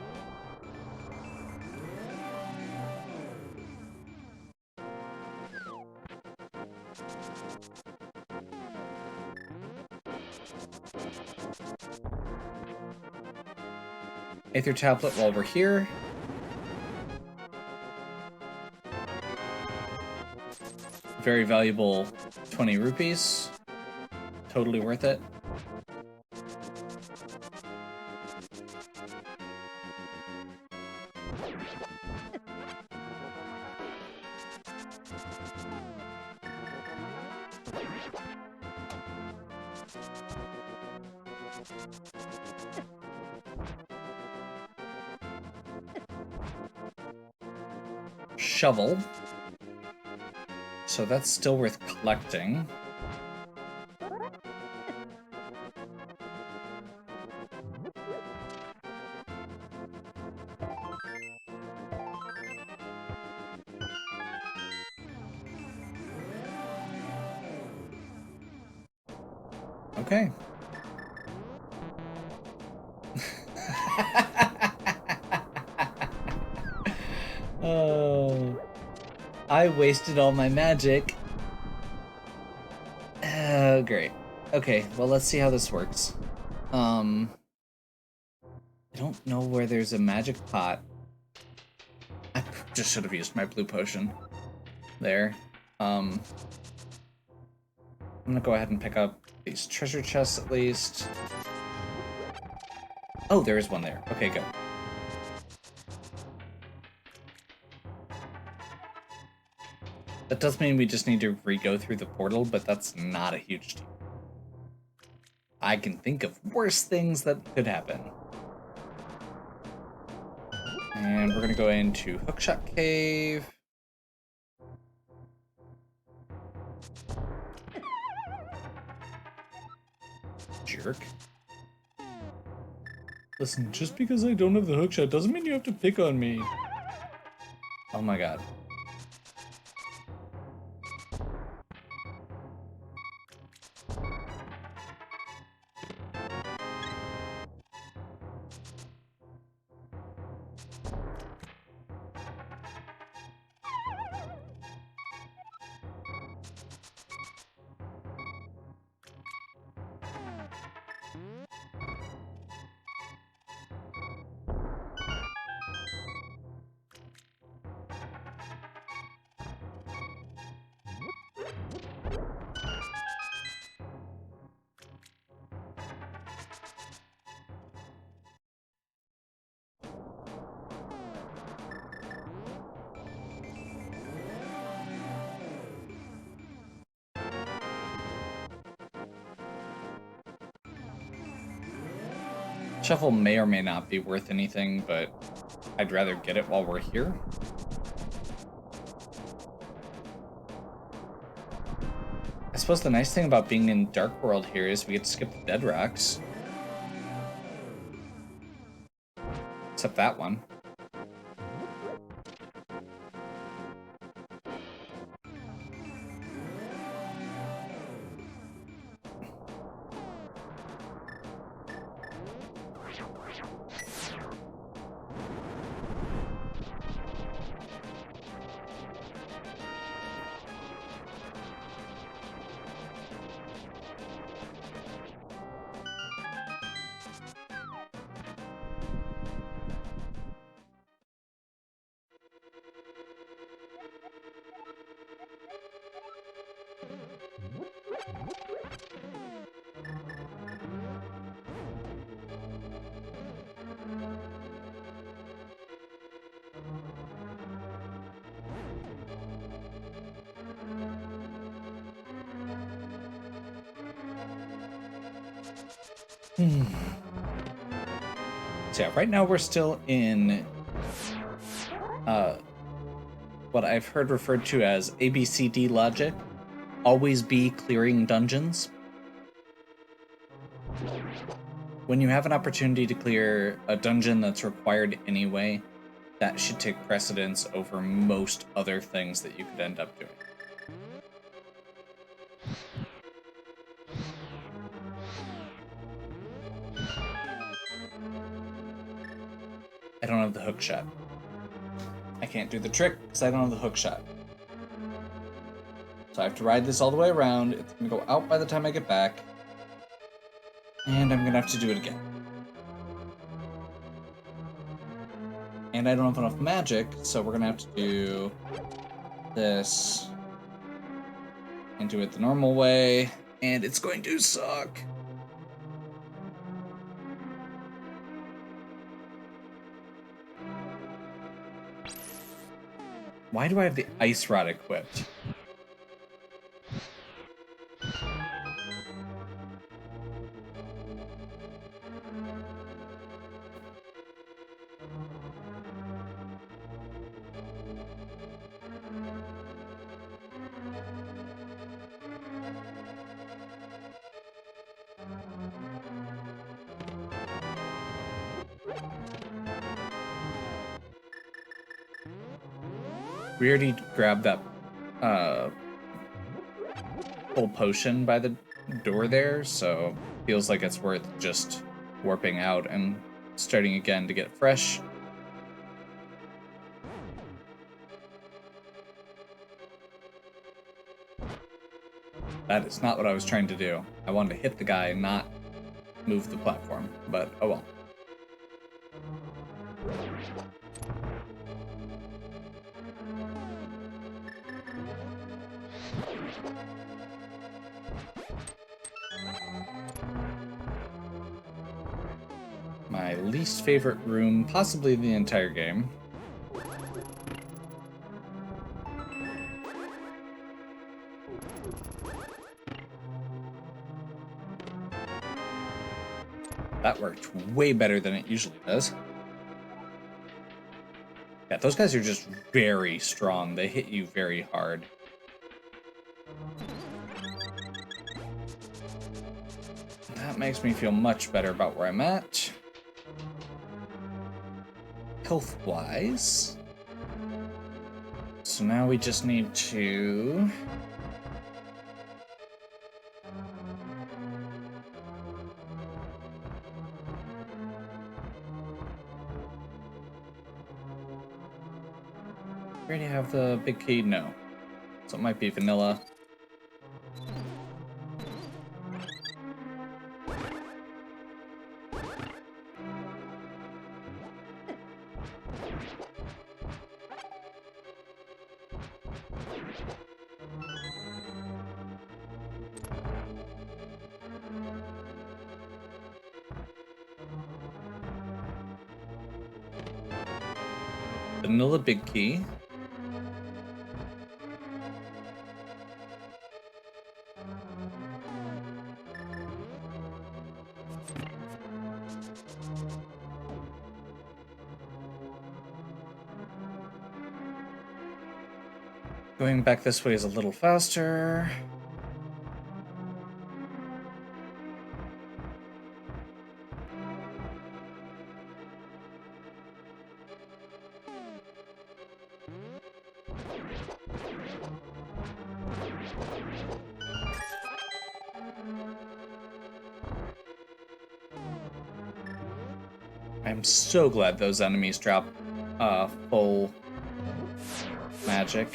Aether Tablet while we're here. Very valuable 20 rupees. Totally worth it. Shovel. So that's still worth collecting. Okay. Oh, I wasted all my magic. Oh, great. Okay, well, let's see how this works. I don't know where there's a magic pot. I just should have used my blue potion there. I'm gonna go ahead and pick up these treasure chests at least. Oh, there is one there. Okay, good. That does mean we just need to re-go through the portal, but that's not a huge deal. I can think of worse things that could happen. And we're gonna go into Hookshot Cave. Jerk. Listen, just because I don't have the hookshot doesn't mean you have to pick on me. Oh my god. Shuffle may or may not be worth anything, but I'd rather get it while we're here. I suppose the nice thing about being in Dark World here is we get to skip the Dead Rocks. Except that one. So yeah, right now we're still in what I've heard referred to as ABCD logic. Always be clearing dungeons. When you have an opportunity to clear a dungeon that's required anyway, that should take precedence over most other things that you could end up doing. I don't have the hook shot. I can't do the trick because I don't have the hook shot. So I have to ride this all the way around. It's gonna go out by the time I get back. And I'm gonna have to do it again. And I don't have enough magic, so we're gonna have to do this and do it the normal way, and it's going to suck. Why do I have the ice rod equipped? We already grabbed that full potion by the door there, so feels like it's worth just warping out and starting again to get fresh. That is not what I was trying to do. I wanted to hit the guy, not move the platform, but oh well. My least favorite room, possibly the entire game. That worked way better than it usually does. Yeah, those guys are just very strong. They hit you very hard. That makes me feel much better about where I'm at. Health-wise. So now we just need to... already have the big key? No. So it might be vanilla. Vanilla big key. Going back this way is a little faster. I'm so glad those enemies drop full magic.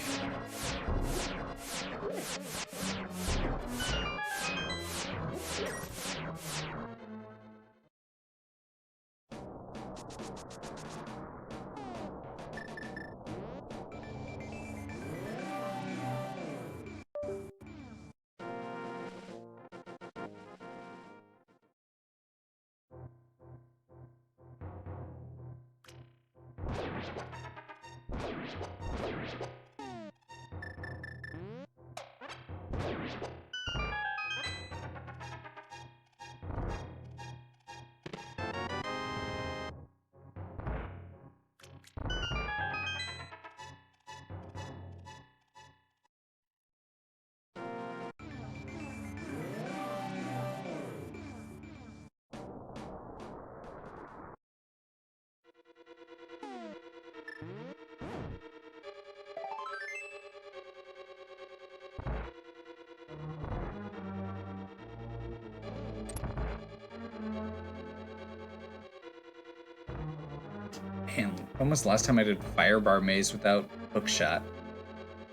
Man, when was the last time I did Firebar Maze without Hookshot?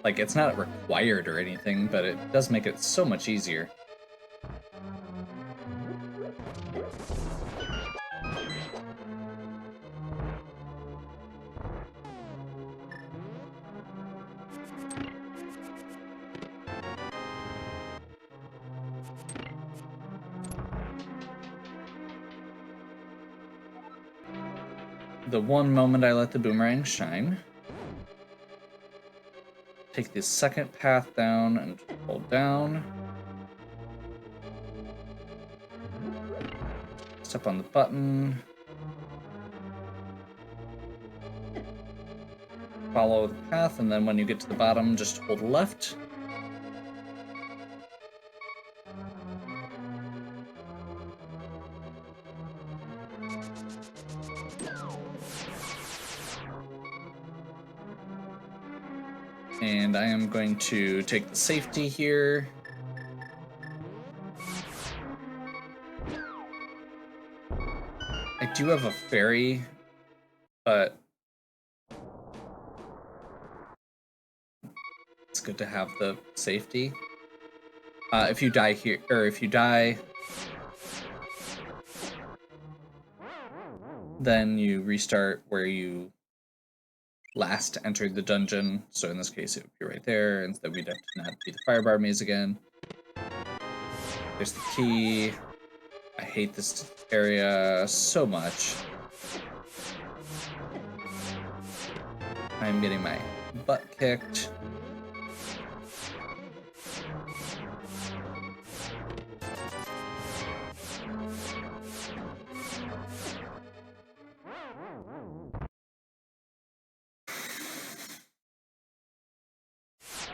Like, it's not required or anything, but it does make it so much easier. The one moment I let the boomerang shine. Take the second path down and hold down. Step on the button. Follow the path, and then when you get to the bottom, just hold left. And I am going to take the safety here. I do have a fairy, but it's good to have the safety. If you die here, or if you die, then you restart where you last entered the dungeon. So in this case, it would be right there. Instead, we'd have to not be the Firebar Maze again. There's the key. I hate this area so much. I'm getting my butt kicked.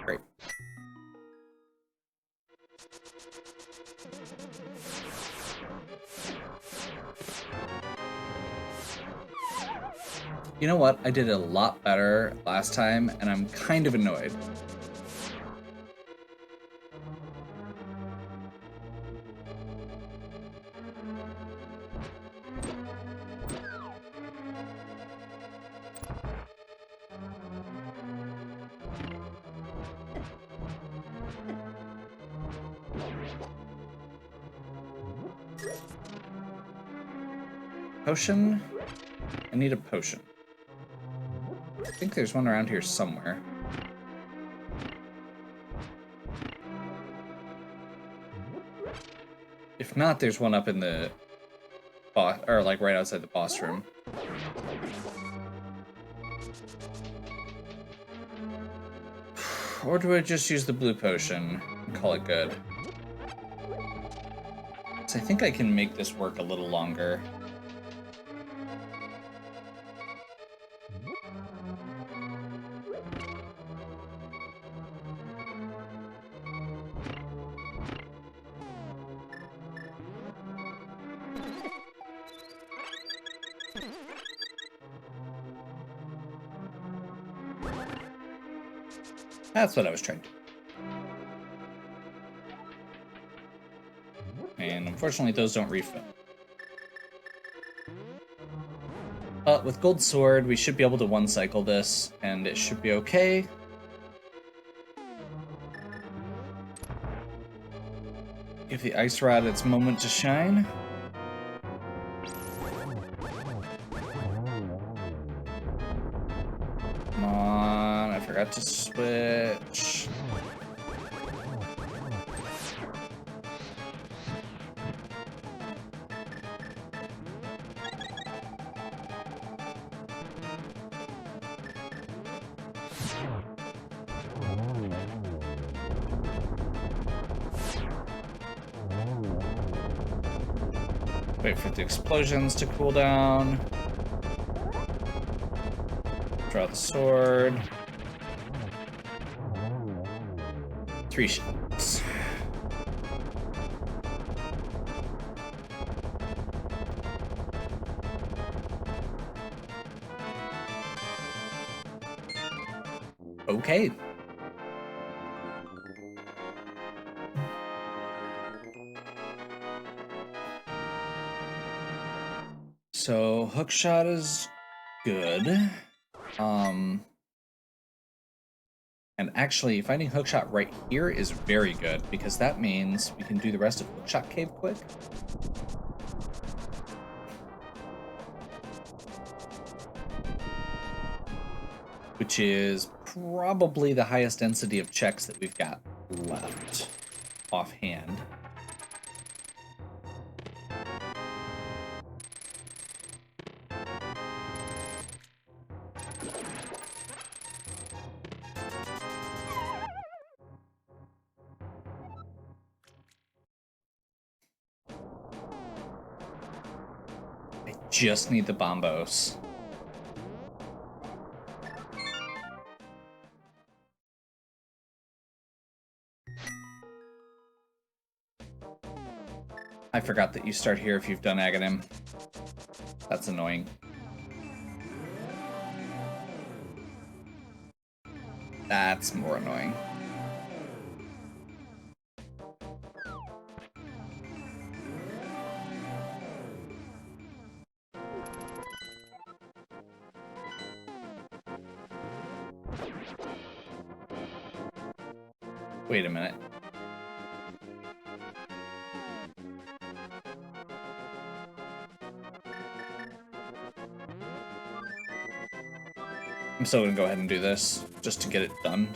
Great. You know what? I did a lot better last time, and I'm kind of annoyed. Potion? I need a potion. I think there's one around here somewhere. If not, there's one up in the boss, or like right outside the boss room. Or do I just use the blue potion and call it good? So I think I can make this work a little longer. That's what I was trying to do. And unfortunately, those don't refill. But with Gold Sword, we should be able to one-cycle this, and it should be okay. Give the Ice Rod its moment to shine. Come on, I forgot to switch. Wait for the explosions to cool down. Draw the sword. 3 shields. Okay. So hookshot is good. And actually, finding hookshot right here is very good, because that means we can do the rest of Hookshot Cave quick. Which is probably the highest density of checks that we've got left offhand. I just need the bombos. I forgot that you start here if you've done Aghanim. That's annoying. That's more annoying. Wait a minute. I'm still gonna go ahead and do this, just to get it done.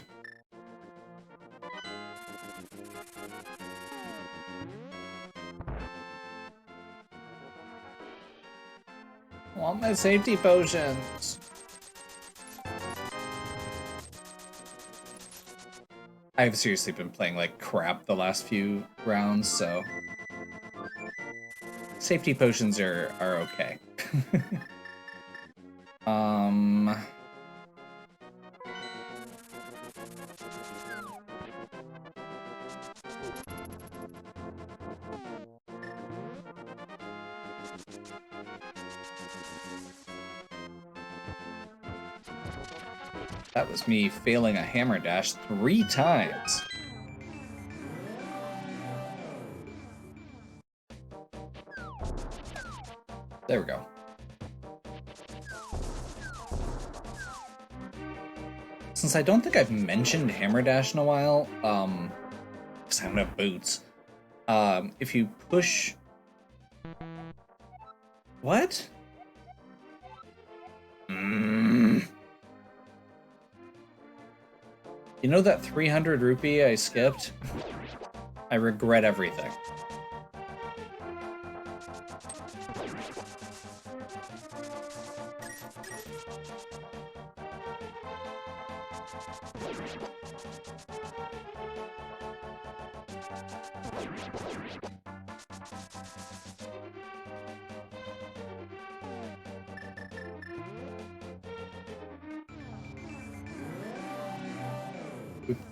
I want my safety potions. I've seriously been playing like crap the last few rounds, so safety potions are okay. That was me failing a hammer dash 3 times. There we go. Since I don't think I've mentioned hammer dash in a while, because I don't have boots, if you push... What? You know that 300 rupee I skipped? I regret everything.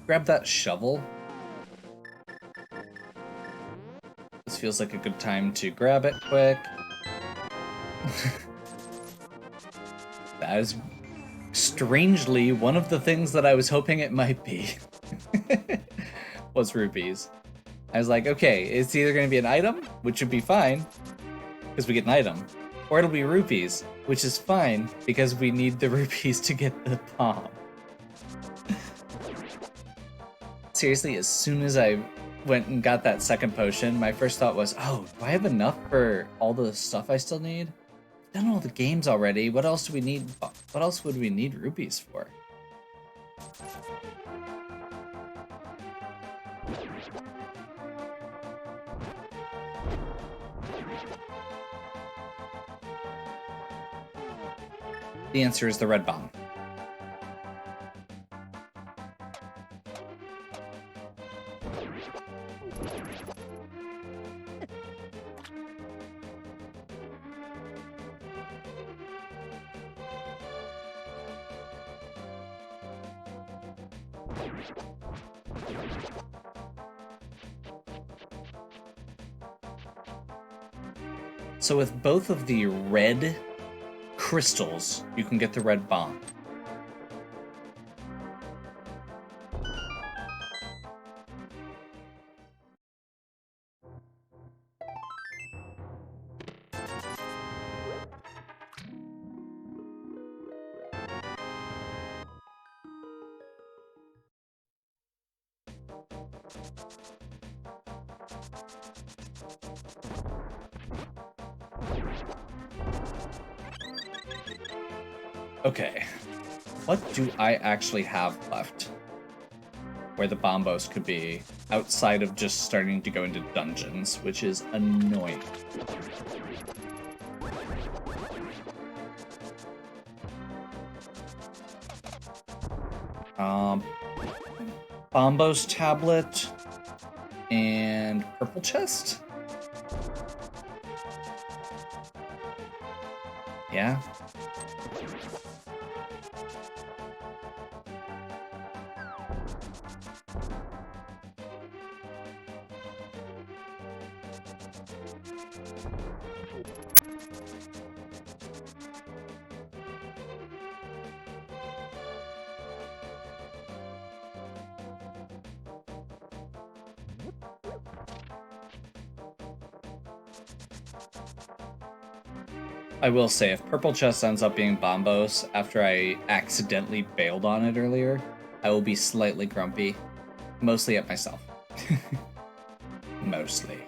Grab that shovel. This feels like a good time to grab it quick. That is strangely one of the things that I was hoping it might be. Was rupees. I was like, okay, it's either going to be an item, which would be fine, because we get an item, or it'll be rupees, which is fine, because we need the rupees to get the bomb. Seriously, as soon as I went and got that second potion, my first thought was, oh, do I have enough for all the stuff I still need? I've done all the games already. What else do we need? What else would we need rupees for? The answer is the red bomb. So with both of the red crystals, you can get the red bomb. Okay, what do I actually have left where the bombos could be outside of just starting to go into dungeons, which is annoying. Bombos tablet and purple chest? Yeah. I will say, if purple chest ends up being bombos after I accidentally bailed on it earlier, I will be slightly grumpy. Mostly at myself. Mostly.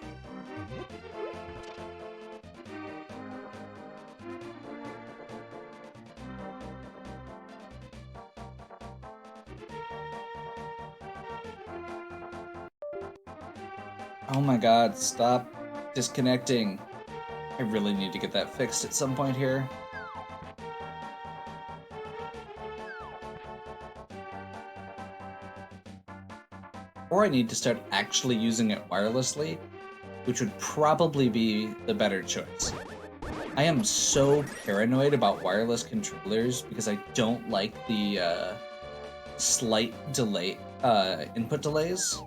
Oh my god, stop disconnecting. I really need to get that fixed at some point here. or I need to start actually using it wirelessly, which would probably be the better choice. I am so paranoid about wireless controllers because I don't like the slight delay, input delays.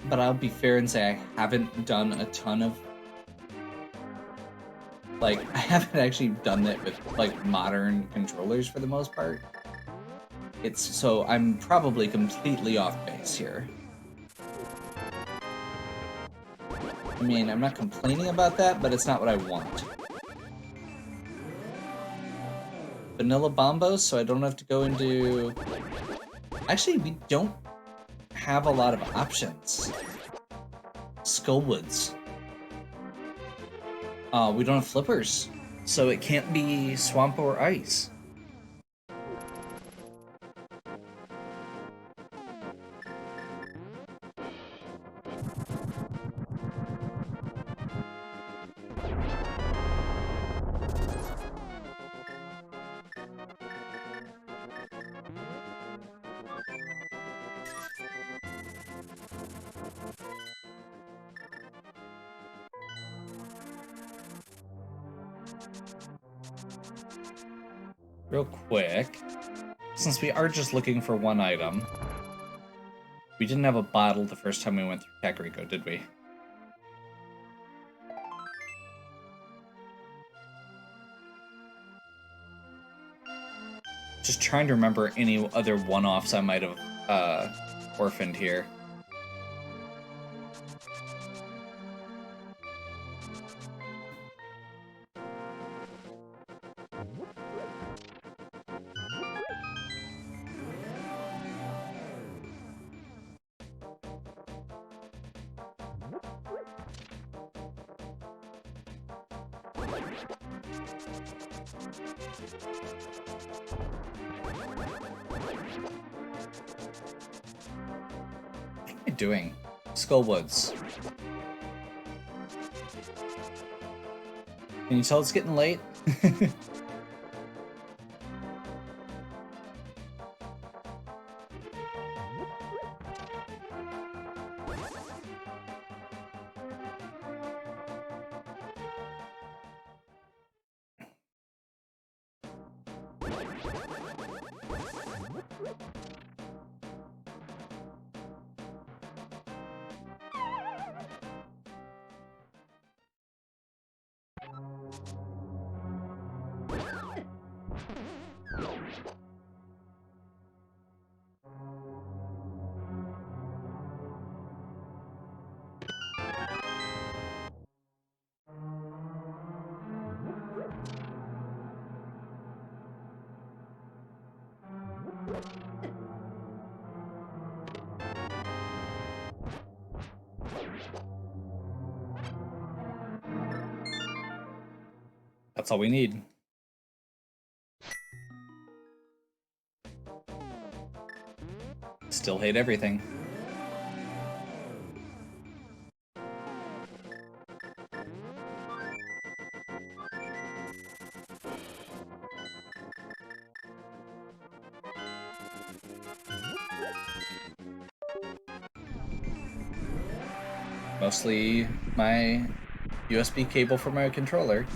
But I'll be fair and say I haven't done a ton of, like, I haven't actually done that with, like, modern controllers for the most part. So I'm probably completely off base here. I mean, I'm not complaining about that, but it's not what I want. Vanilla Bombos, so I don't have to go into... Actually, we don't have a lot of options. Skullwoods. We don't have flippers, so it can't be swamp or ice. Real quick, since we are just looking for one item, we didn't have a bottle the first time we went through Kakariko, did we? Just trying to remember any other one-offs I might have orphaned here. What am I doing? Skullwoods. Can you tell it's getting late? That's all we need. Still hate everything. Mostly my USB cable for my controller.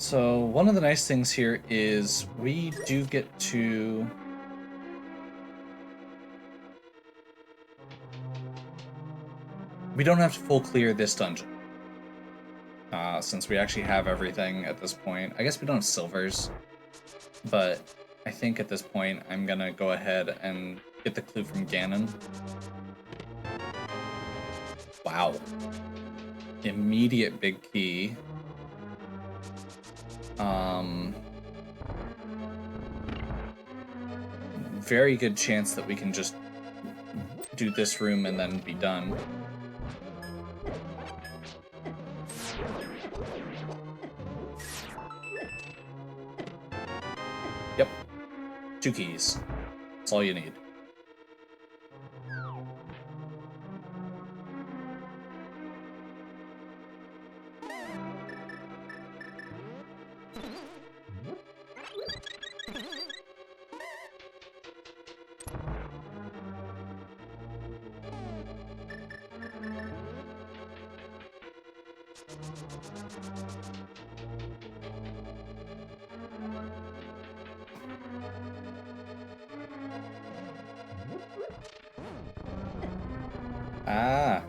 So one of the nice things here is we do get to we don't have to full clear this dungeon. Since we actually have everything at this point. I guess we don't have silvers, but I think at this point I'm gonna go ahead and get the clue from Ganon. Wow. Immediate big key. Very good chance that we can just do this room and then be done. Yep. 2 keys. That's all you need. Ah.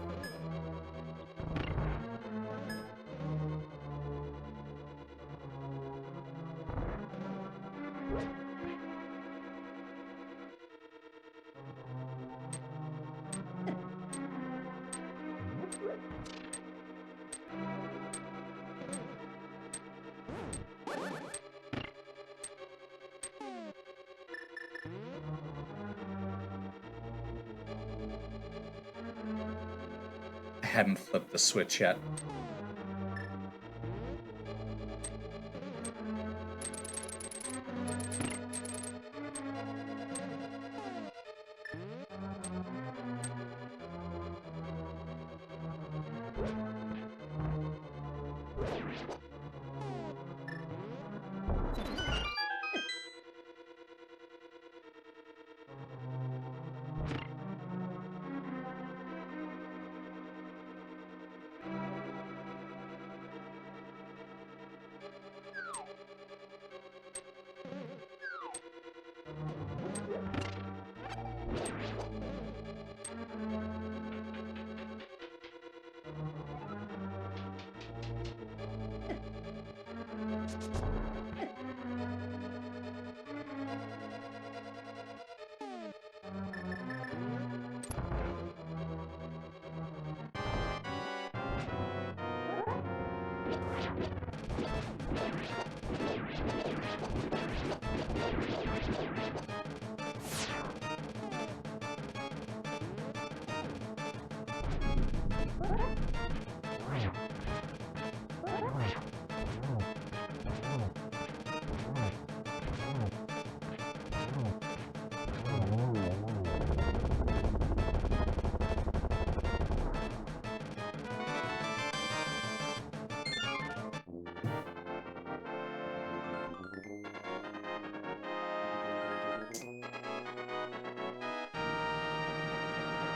I hadn't flipped the switch yet.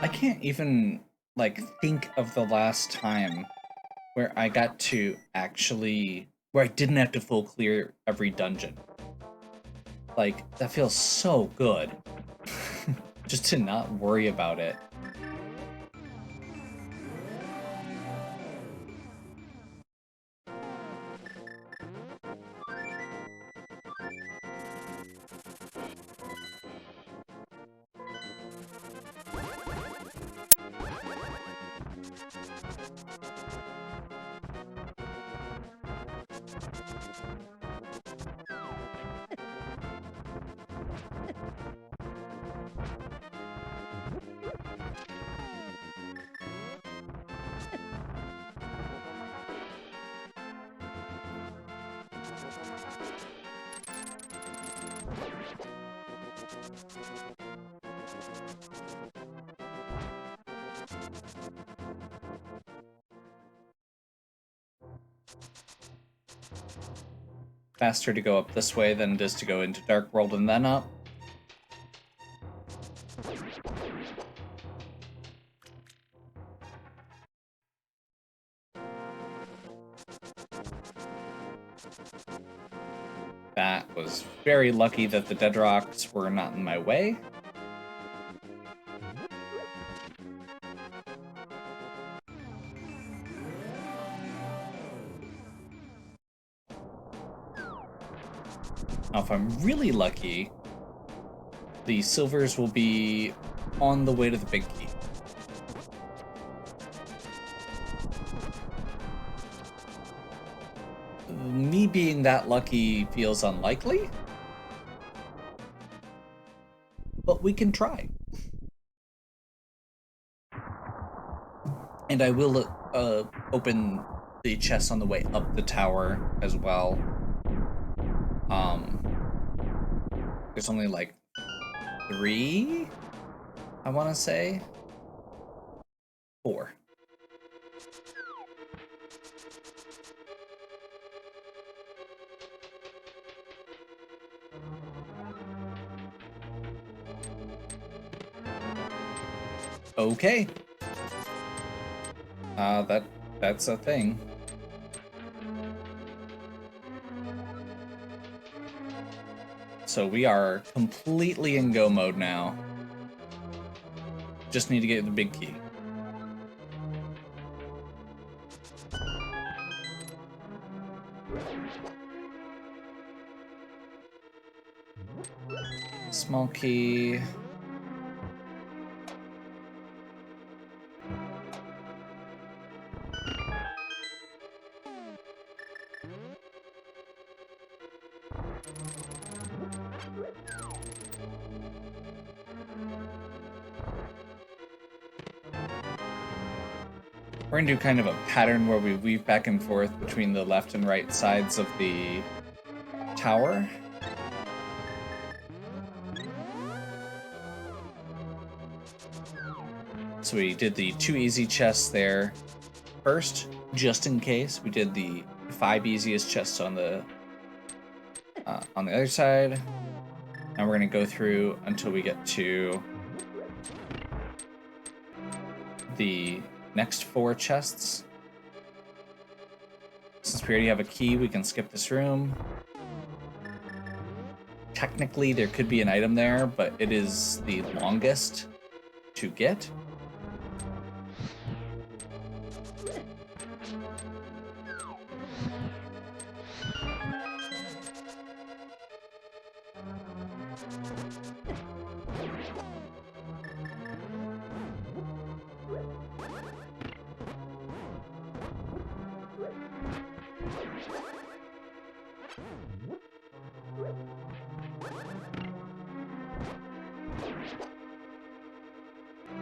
I can't even, like, think of the last time where I got to actually... where I didn't have to full clear every dungeon. Like, that feels so good. Just to not worry about it. Faster to go up this way than it is to go into Dark World and then up. That was very lucky that the dead rocks were not in my way. Now, if I'm really lucky, the silvers will be on the way to the big key. Me being that lucky feels unlikely, but we can try. And I will open the chest on the way up the tower as well. There's only like 3, I want to say. 4. Okay. That's a thing. So we are completely in go mode now. Just need to get the big key. Small key. We're gonna do kind of a pattern where we weave back and forth between the left and right sides of the tower. So we did the 2 easy chests there first, just in case. We did the 5 easiest chests on the other side. And we're gonna go through until we get to the next 4 chests. Since we already have a key, we can skip this room. Technically, there could be an item there, but it is the longest to get.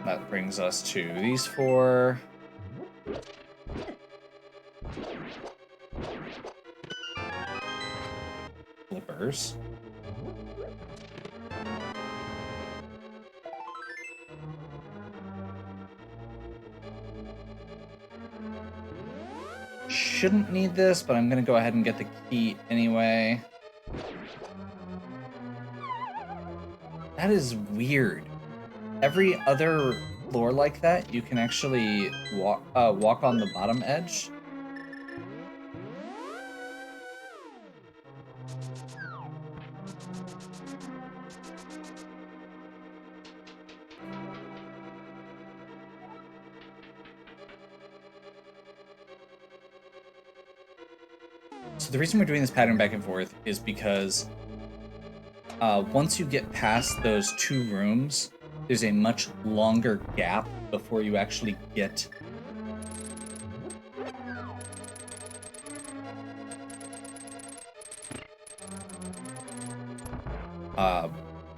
That brings us to these 4. Flippers. Shouldn't need this, but I'm gonna go ahead and get the key anyway. That is weird. Every other floor like that, you can actually walk on the bottom edge. So the reason we're doing this pattern back and forth is because once you get past those 2 rooms, there's a much longer gap before you actually get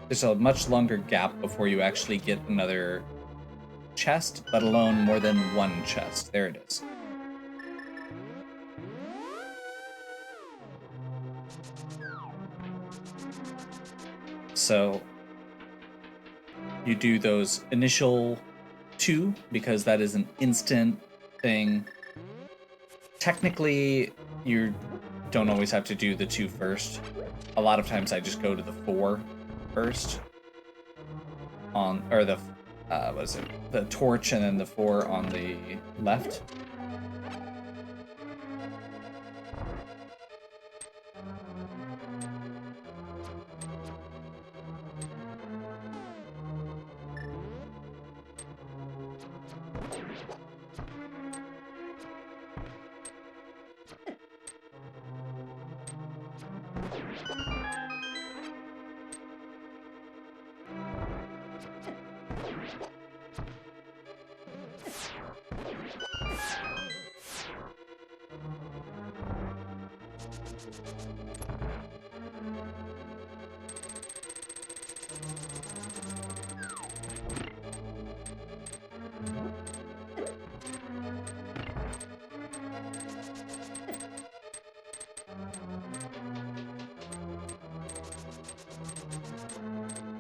there's a much longer gap before you actually get another chest, let alone more than 1 chest. There it is. So you do those initial 2 because that is an instant thing. Technically, you don't always have to do the 2 first. A lot of times I just go to the 4 first. Or the, what is it? The torch and then the 4 on the left.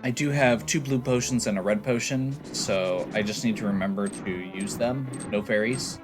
I do have 2 blue potions and a red potion, so I just need to remember to use them. No fairies.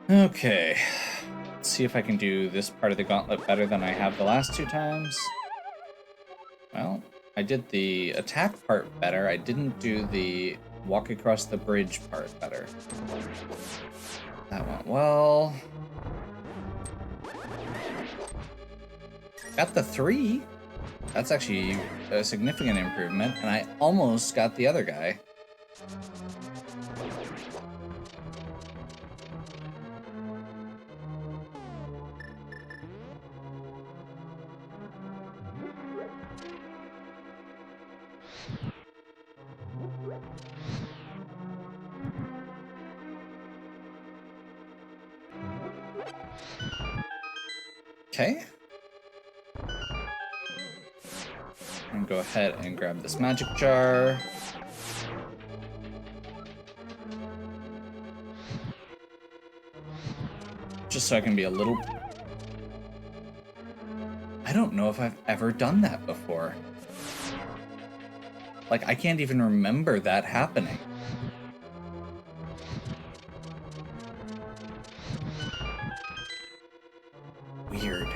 Okay, let's see if I can do this part of the gauntlet better than I have the last 2 times. Well, I did the attack part better. I didn't do the walk across the bridge part better. That went well. Got the 3. That's actually a significant improvement, and I almost got the other guy. Okay. And go ahead and grab this magic jar. Just so I can be a little... I don't know if I've ever done that before. Like, I can't even remember that happening. Weird.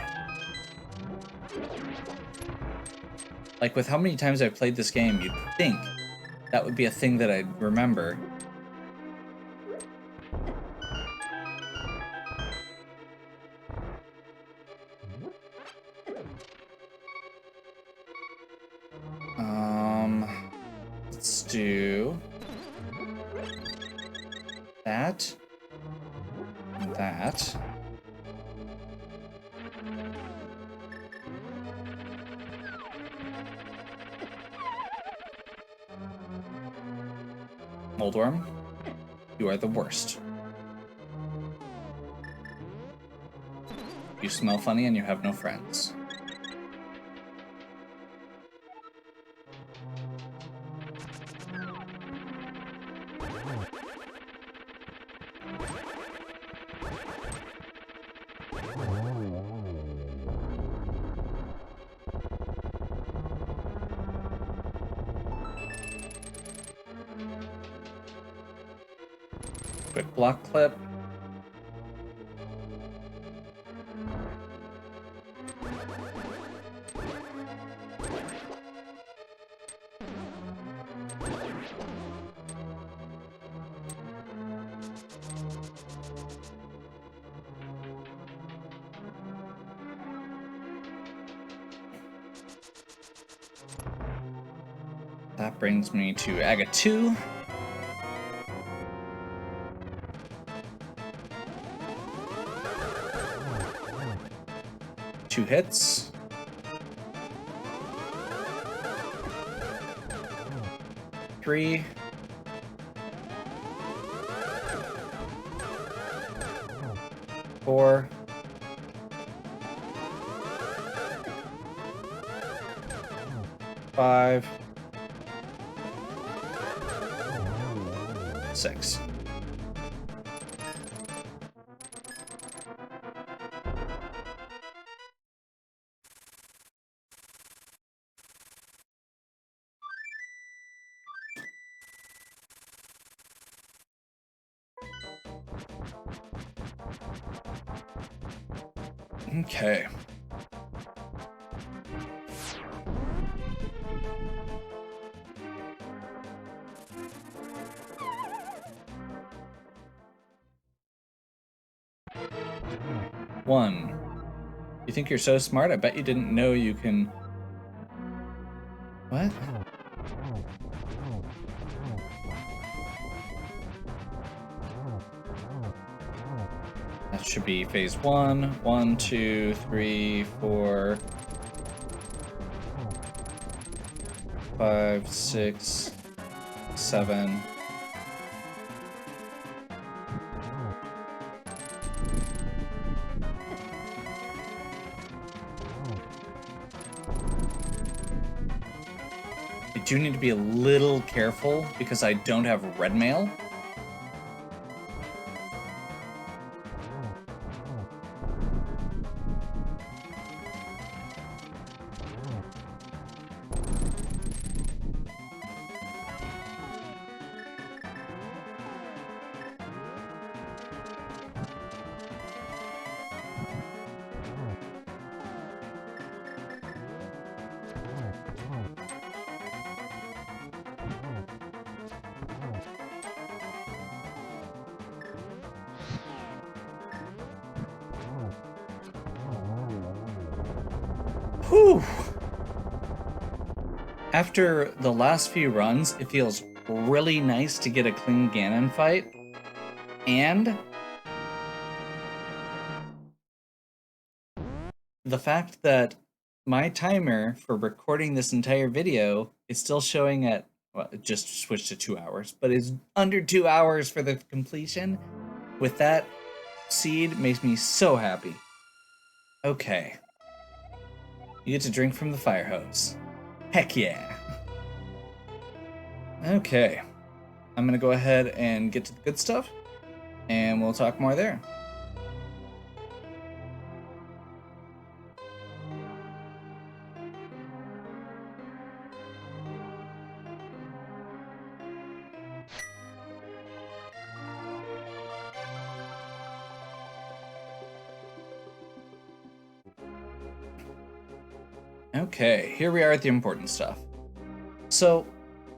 Like, with how many times I've played this game, you'd think that would be a thing that I'd remember. Let's do that and that. Moldworm, you are the worst. You smell funny and you have no friends. Quick block clip. That brings me to Aga 2. Two hits. Three. Four. Five. Six. Okay. One. You think you're so smart? I bet you didn't know you can... What? That should be phase 1. 1, 2, 3, 4, 5, 6, 7. I do need to be a little careful because I don't have red mail. Whew! After the last few runs, it feels really nice to get a clean Ganon fight. And the fact that my timer for recording this entire video is still showing at, well, it just switched to 2 hours, but it's under 2 hours for the completion. With that seed makes me so happy. Okay. You get to drink from the fire hose. Heck yeah. Okay. I'm gonna go ahead and get to the good stuff, and we'll talk more there. Okay, here we are at the important stuff. So,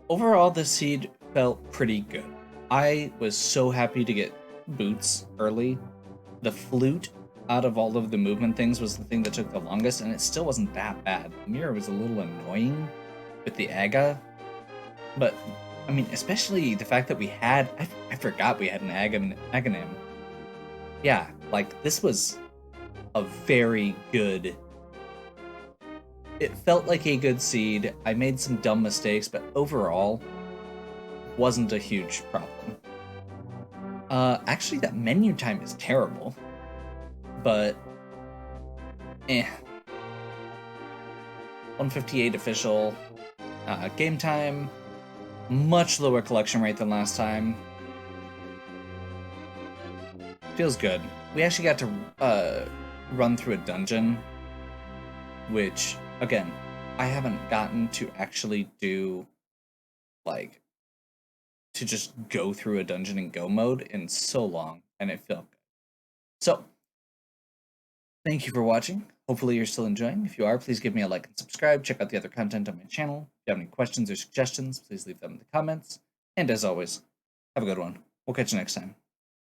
overall, this seed felt pretty good. I was so happy to get boots early. The flute out of all of the movement things was the thing that took the longest, and it still wasn't that bad. The mirror was a little annoying with the Aga, but I mean, especially the fact that we had, I forgot we had an Aganim. Yeah, like, this was a very good... It felt like a good seed. I made some dumb mistakes, but overall, wasn't a huge problem. Actually, that menu time is terrible, but 158 official. Game time, much lower collection rate than last time. Feels good. We actually got to run through a dungeon, which, again, I haven't gotten to actually do, like, to just go through a dungeon and go mode in so long, and it felt good. So, thank you for watching. Hopefully you're still enjoying. If you are, please give me a like and subscribe. Check out the other content on my channel. If you have any questions or suggestions, please leave them in the comments. And as always, have a good one. We'll catch you next time.